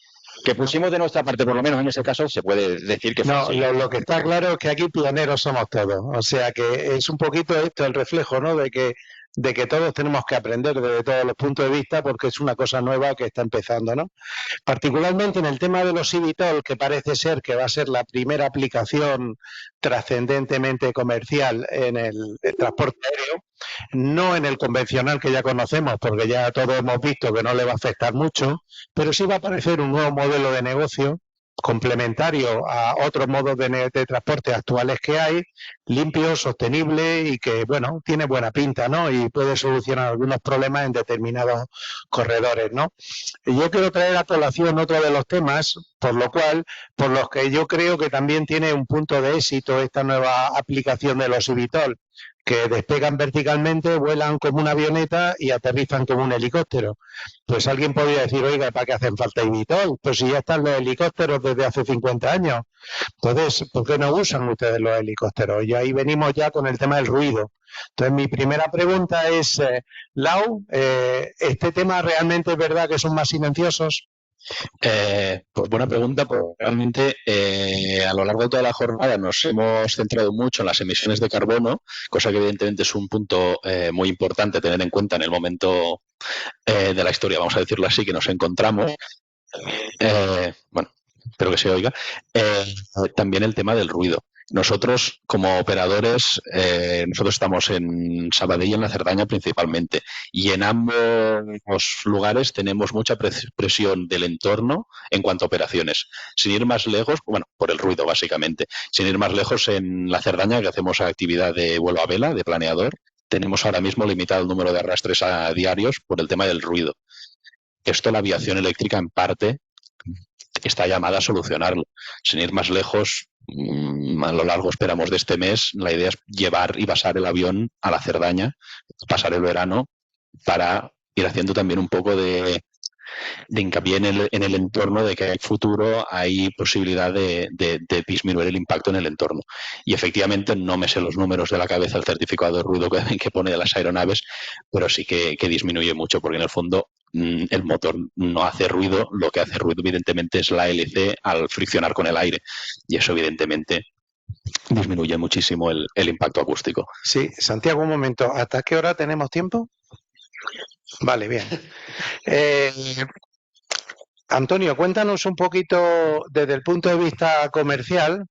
pusimos de nuestra parte, por lo menos en ese caso, se puede decir que fue No, así. lo que está claro es que aquí pioneros somos todos. O sea que es un poquito esto el reflejo, ¿no? De que todos tenemos que aprender desde todos los puntos de vista porque es una cosa nueva que está empezando, ¿no? Particularmente en el tema de los eVTOL, que parece ser que va a ser la primera aplicación trascendentemente comercial en el transporte aéreo, no en el convencional que ya conocemos, porque ya todos hemos visto que no le va a afectar mucho, pero sí va a aparecer un nuevo modelo de negocio complementario a otros modos de transporte actuales que hay, limpio, sostenible y que, bueno, tiene buena pinta, ¿no? Y puede solucionar algunos problemas en determinados corredores, ¿no? Y yo quiero traer a colación otro de los temas, por los que yo creo que también tiene un punto de éxito esta nueva aplicación de los eVTOL, que despegan verticalmente, vuelan como una avioneta y aterrizan como un helicóptero. Pues alguien podría decir, oiga, ¿para qué hacen falta eVTOL? Pues si ya están los helicópteros desde hace 50 años. Entonces, ¿por qué no usan ustedes los helicópteros? Y ahí venimos ya con el tema del ruido. Entonces, mi primera pregunta es, Lau, ¿este tema realmente es verdad que son más silenciosos? Pues buena pregunta, porque realmente a lo largo de toda la jornada nos hemos centrado mucho en las emisiones de carbono, cosa que evidentemente es un punto muy importante tener en cuenta en el momento de la historia, vamos a decirlo así, que nos encontramos. Bueno, espero que se oiga. También el tema del ruido. Nosotros, como operadores, nosotros estamos en Sabadell y en la Cerdaña principalmente, y en ambos lugares tenemos mucha presión del entorno en cuanto a operaciones. Sin ir más lejos, bueno, por el ruido básicamente, sin ir más lejos, en la Cerdaña, que hacemos actividad de vuelo a vela, de planeador, tenemos ahora mismo limitado el número de arrastres a diarios por el tema del ruido. Esto la aviación eléctrica en parte está llamada a solucionarlo. Sin ir más lejos, a lo largo, esperamos, de este mes, la idea es llevar y basar el avión a la Cerdaña, pasar el verano, para ir haciendo también un poco de hincapié en el entorno, de que hay futuro, hay posibilidad de disminuir el impacto en el entorno. Y efectivamente no me sé los números de la cabeza el certificado de ruido que pone de las aeronaves, pero sí que disminuye mucho, porque en el fondo el motor no hace ruido, lo que hace ruido evidentemente es la hélice al friccionar con el aire, y eso evidentemente disminuye muchísimo el impacto acústico. Sí, Santiago, un momento, ¿hasta qué hora tenemos tiempo? Vale, bien. Antonio, cuéntanos un poquito desde el punto de vista comercial.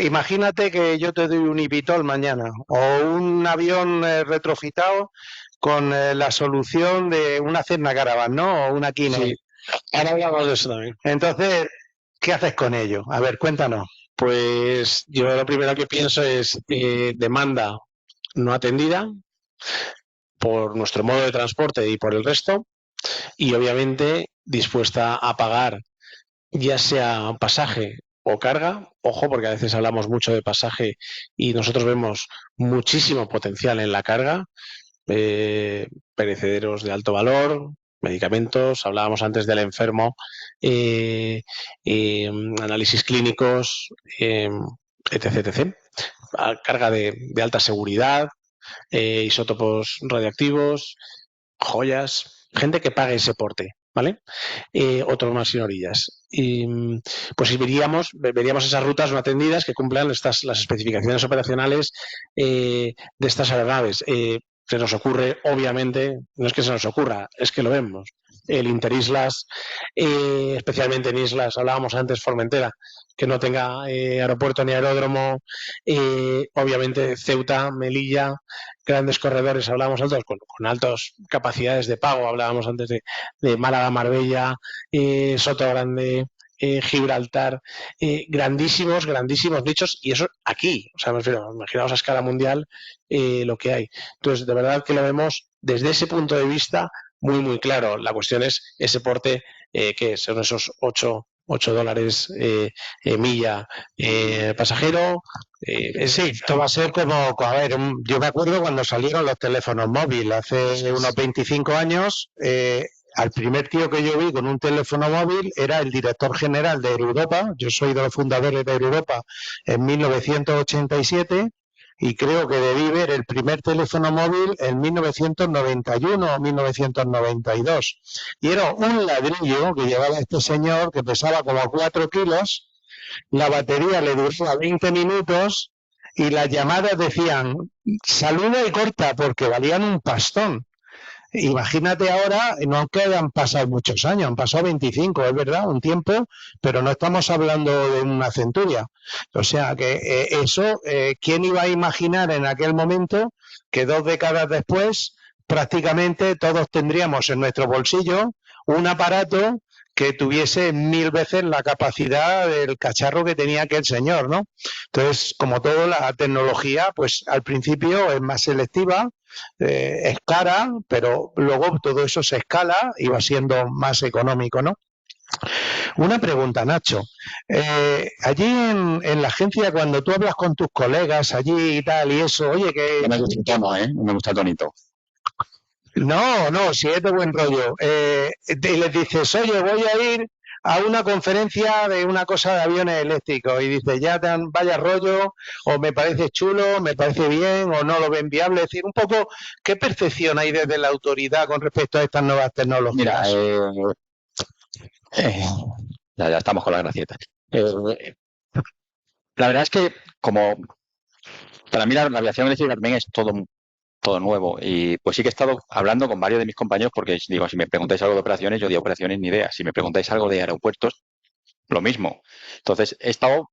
Imagínate que yo te doy un eVTOL mañana o un avión retrofitado con la solución de una Cessna Caravan, ¿no? O una Kino. Sí. Ahora hablamos de eso también. Entonces, ¿qué haces con ello? A ver, cuéntanos. Pues yo lo primero que pienso es demanda no atendida por nuestro modo de transporte y por el resto, y obviamente dispuesta a pagar ya sea pasaje o carga. Ojo, porque a veces hablamos mucho de pasaje y nosotros vemos muchísimo potencial en la carga, perecederos de alto valor, medicamentos, hablábamos antes del enfermo, análisis clínicos, etc. Carga de alta seguridad, isótopos radiactivos, joyas, gente que pague ese porte, ¿vale? Otros más sin orillas. Y pues veríamos esas rutas no atendidas que cumplan las especificaciones operacionales de estas aeronaves. Se nos ocurre, obviamente, no es que se nos ocurra, es que lo vemos. El Interislas, especialmente en islas, hablábamos antes Formentera, que no tenga aeropuerto ni aeródromo, obviamente Ceuta, Melilla, grandes corredores, hablábamos antes con altas capacidades de pago, hablábamos antes de Málaga, Marbella, Soto Grande, Gibraltar, grandísimos nichos, y eso aquí, o sea, imaginaos a escala mundial lo que hay. Entonces, de verdad que lo vemos desde ese punto de vista muy, muy claro. La cuestión es ese porte, que son esos 8 $8 milla pasajero. Sí, esto va a ser como, a ver, yo me acuerdo cuando salieron los teléfonos móviles hace unos 25 años, al primer tío que yo vi con un teléfono móvil era el director general de Europa. Yo soy de los fundadores de Europa en 1987 y creo que debí ver el primer teléfono móvil en 1991 o 1992. Y era un ladrillo que llevaba este señor que pesaba como 4 kilos, la batería le duraba 20 minutos y las llamadas decían saluda y corta porque valían un pastón. Imagínate ahora, no aunque hayan pasado muchos años, han pasado 25, es verdad, un tiempo, pero no estamos hablando de una centuria. O sea que ¿quién iba a imaginar en aquel momento que 2 décadas después prácticamente todos tendríamos en nuestro bolsillo un aparato que tuviese 1000 veces la capacidad del cacharro que tenía aquel señor, ¿no? Entonces, como todo, la tecnología, pues al principio es más selectiva, es cara, pero luego todo eso se escala y va siendo más económico, ¿no? Una pregunta, Nacho. Allí en la agencia, cuando tú hablas con tus colegas allí y tal y eso, oye, que... No me gusta el tono, no me gusta el tonito. No, si es de buen rollo. Y les dices, oye, voy a ir a una conferencia de una cosa de aviones eléctricos y dices, ya te dan vaya rollo, o me parece chulo, me parece bien, o no lo ven viable. Es decir, un poco, ¿qué percepción hay desde la autoridad con respecto a estas nuevas tecnologías? Mira, ya estamos con la gracieta. La verdad es que, como para mí la aviación eléctrica también es todo nuevo, y pues sí que he estado hablando con varios de mis compañeros porque digo, si me preguntáis algo de operaciones, yo de operaciones ni idea. Si me preguntáis algo de aeropuertos, lo mismo. Entonces he estado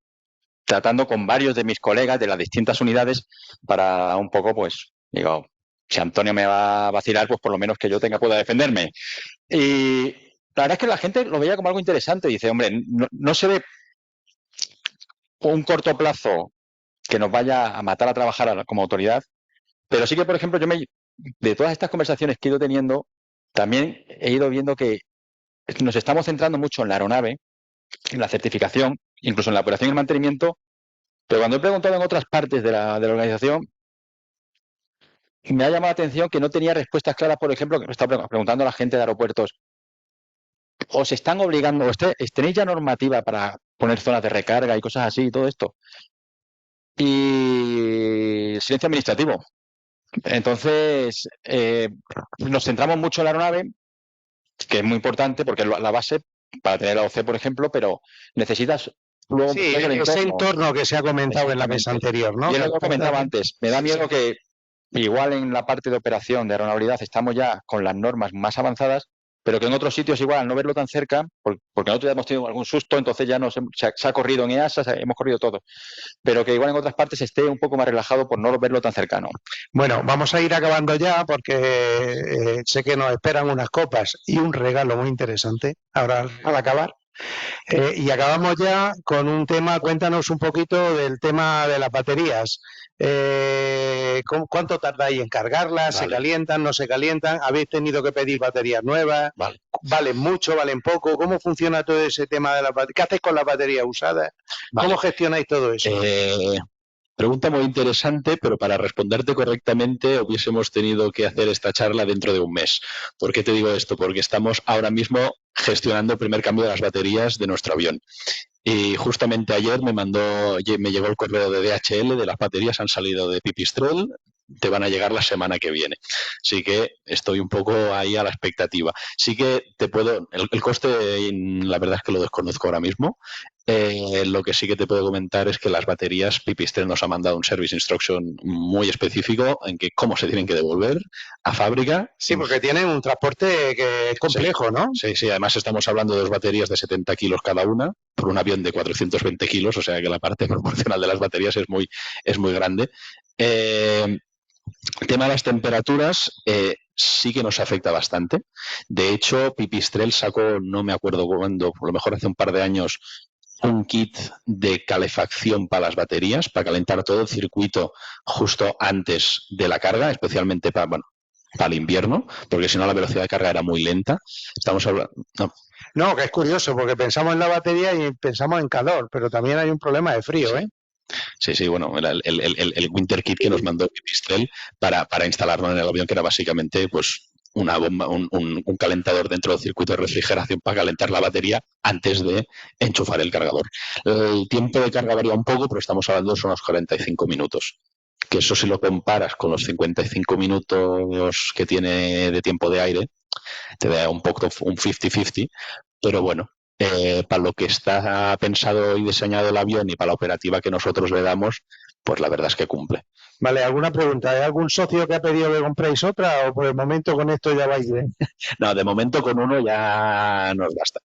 tratando con varios de mis colegas de las distintas unidades para un poco, pues, digo, si Antonio me va a vacilar, pues por lo menos que yo pueda defenderme. Y la verdad es que la gente lo veía como algo interesante. Dice, hombre, no se ve un corto plazo que nos vaya a matar a trabajar como autoridad, pero sí que, por ejemplo, de todas estas conversaciones que he ido teniendo, también he ido viendo que nos estamos centrando mucho en la aeronave, en la certificación, incluso en la operación y el mantenimiento, pero cuando he preguntado en otras partes de la organización, me ha llamado la atención que no tenía respuestas claras. Por ejemplo, que me estaba preguntando a la gente de aeropuertos, ¿os están obligando, tenéis ya normativa para poner zonas de recarga y cosas así y todo esto? Y silencio administrativo. Entonces, nos centramos mucho en la aeronave, que es muy importante porque es la base para tener la OC, por ejemplo, pero necesitas luego... Sí, ese entorno que se ha comentado en la mesa anterior, ¿no? Y es lo que comentaba antes. Me da miedo que igual en la parte de operación de aeronavalidad estamos ya con las normas más avanzadas, pero que en otros sitios igual, al no verlo tan cerca, porque nosotros ya hemos tenido algún susto, entonces ya se ha corrido en EASA, hemos corrido todo, pero que igual en otras partes esté un poco más relajado por no verlo tan cercano. Bueno, vamos a ir acabando ya porque sé que nos esperan unas copas y un regalo muy interesante ahora al acabar. Y acabamos ya con un tema, cuéntanos un poquito del tema de las baterías. ¿Cuánto tardáis en cargarlas? ¿Se calientan, no se calientan? ¿Habéis tenido que pedir baterías nuevas? ¿Valen mucho, valen poco? ¿Cómo funciona todo ese tema de las baterías? ¿Qué hacéis con las baterías usadas? ¿Cómo gestionáis todo eso? Pregunta muy interesante, pero para responderte correctamente hubiésemos tenido que hacer esta charla dentro de un mes. ¿Por qué te digo esto? Porque estamos ahora mismo gestionando el primer cambio de las baterías de nuestro avión. Y justamente ayer me llegó el correo de DHL, de las baterías han salido de Pipistrel, te van a llegar la semana que viene. Así que estoy un poco ahí a la expectativa. Sí que el coste, la verdad es que lo desconozco ahora mismo. Lo que sí que te puedo comentar es que las baterías, Pipistrel nos ha mandado un service instruction muy específico en que cómo se tienen que devolver a fábrica. Sí, porque tienen un transporte que es complejo, sí, ¿no? Sí, además estamos hablando de 2 baterías de 70 kilos cada una, por un avión de 420 kilos, o sea que la parte proporcional de las baterías es muy grande. El tema de las temperaturas sí que nos afecta bastante. De hecho, Pipistrel sacó, no me acuerdo cuándo, a lo mejor hace un par de años, un kit de calefacción para las baterías, para calentar todo el circuito justo antes de la carga, especialmente para el invierno, porque si no la velocidad de carga era muy lenta. Estamos hablando... No, que es curioso, porque pensamos en la batería y pensamos en calor, pero también hay un problema de frío, ¿eh? Sí, bueno, era el Winter Kit que nos mandó Pipistrel para instalarlo en el avión, que era básicamente pues una bomba, un calentador dentro del circuito de refrigeración para calentar la batería antes de enchufar el cargador. El tiempo de carga varía un poco, pero estamos hablando de unos 45 minutos. Que eso, si lo comparas con los 55 minutos que tiene de tiempo de aire, te da un poco un 50-50, pero bueno, para lo que está pensado y diseñado el avión y para la operativa que nosotros le damos, pues la verdad es que cumple. Vale, ¿alguna pregunta? ¿Hay algún socio que ha pedido que compréis otra o por el momento con esto ya vais bien? No, de momento con uno ya nos basta.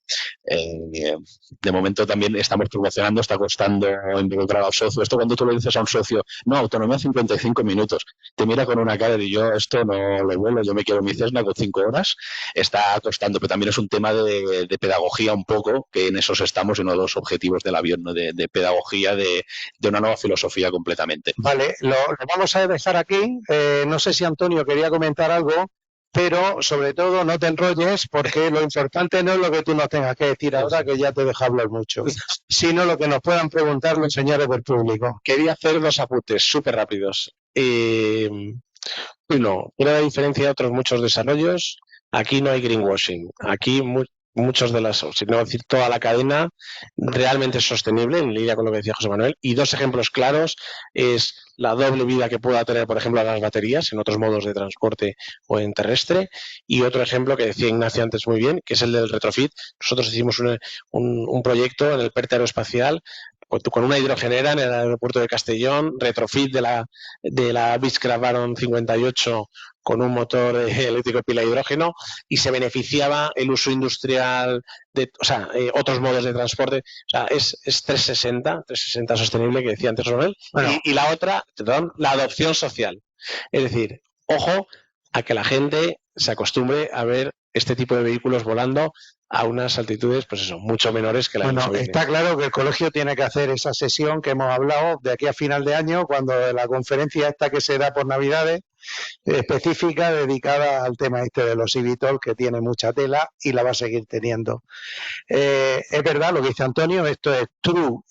De momento también estamos promocionando, está costando involucrar al socio. Esto cuando tú le dices a un socio, no, autonomía 55 minutos, te mira con una cara de yo esto no lo vuelo, yo me quiero mi Cessna con 5 horas, está costando, pero también es un tema de pedagogía un poco, que en esos estamos, en uno de los objetivos del avión, ¿no? de pedagogía, de una nueva filosofía completamente. Vale, lo vamos a dejar aquí. No sé si Antonio quería comentar algo, pero sobre todo no te enrolles, porque lo importante no es lo que tú nos tengas que decir ahora, que ya te dejo hablar mucho, sino lo que nos puedan preguntar los señores del público. Quería hacer dos apuntes súper rápidos. Uno, una diferencia de otros muchos desarrollos, aquí no hay greenwashing. Aquí muchos de las, si no decir toda la cadena, realmente es sostenible, en línea con lo que decía José Manuel. Y dos ejemplos claros es la doble vida que pueda tener, por ejemplo, las baterías en otros modos de transporte o en terrestre. Y otro ejemplo que decía Ignacio antes muy bien, que es el del retrofit. Nosotros hicimos un proyecto en el PERTE Aeroespacial con una hidrogenera en el aeropuerto de Castellón, retrofit de la Beechcraft Baron 58 con un motor eléctrico de pila de hidrógeno, y se beneficiaba el uso industrial de, otros modos de transporte. O sea, es 360 sostenible, que decía antes Ronel. Bueno. Y la otra, la adopción social. Es decir, ojo a que la gente se acostumbre a ver este tipo de vehículos volando a unas altitudes, pues eso, mucho menores que la Bueno, está claro que el colegio tiene que hacer esa sesión que hemos hablado de aquí a final de año, cuando la conferencia esta que se da por Navidades, específica, dedicada al tema este de los eVTOL, que tiene mucha tela y la va a seguir teniendo. Es verdad lo que dice Antonio, esto es true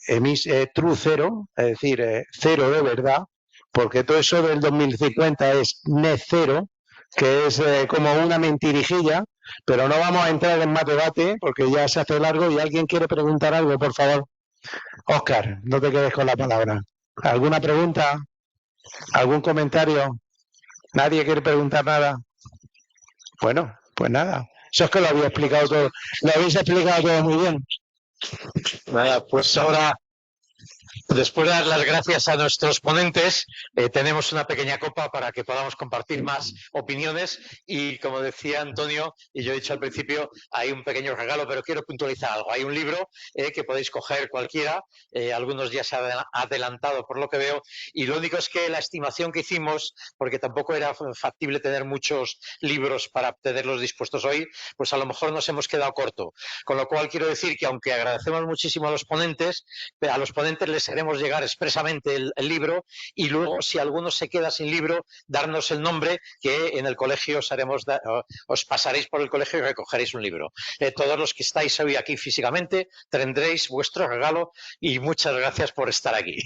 cero, es decir, cero de verdad, porque todo eso del 2050 es net cero, que es como una mentirijilla, pero no vamos a entrar en más debate porque ya se hace largo. Y alguien quiere preguntar algo, por favor. Óscar, no te quedes con la palabra. ¿Alguna pregunta? ¿Algún comentario? ¿Nadie quiere preguntar nada? Bueno, pues nada. Eso es que lo había explicado todo. Lo habéis explicado todo muy bien. Nada, pues ahora, después de dar las gracias a nuestros ponentes, tenemos una pequeña copa para que podamos compartir más opiniones y, como decía Antonio, y yo he dicho al principio, hay un pequeño regalo, pero quiero puntualizar algo. Hay un libro que podéis coger cualquiera, algunos ya se ha adelantado por lo que veo, y lo único es que la estimación que hicimos, porque tampoco era factible tener muchos libros para tenerlos dispuestos hoy, pues a lo mejor nos hemos quedado corto. Con lo cual quiero decir que, aunque agradecemos muchísimo a los ponentes les haremos llegar expresamente el libro, y luego, si alguno se queda sin libro, darnos el nombre, que en el colegio os pasaréis por el colegio y recogeréis un libro. Todos los que estáis hoy aquí físicamente tendréis vuestro regalo, y muchas gracias por estar aquí.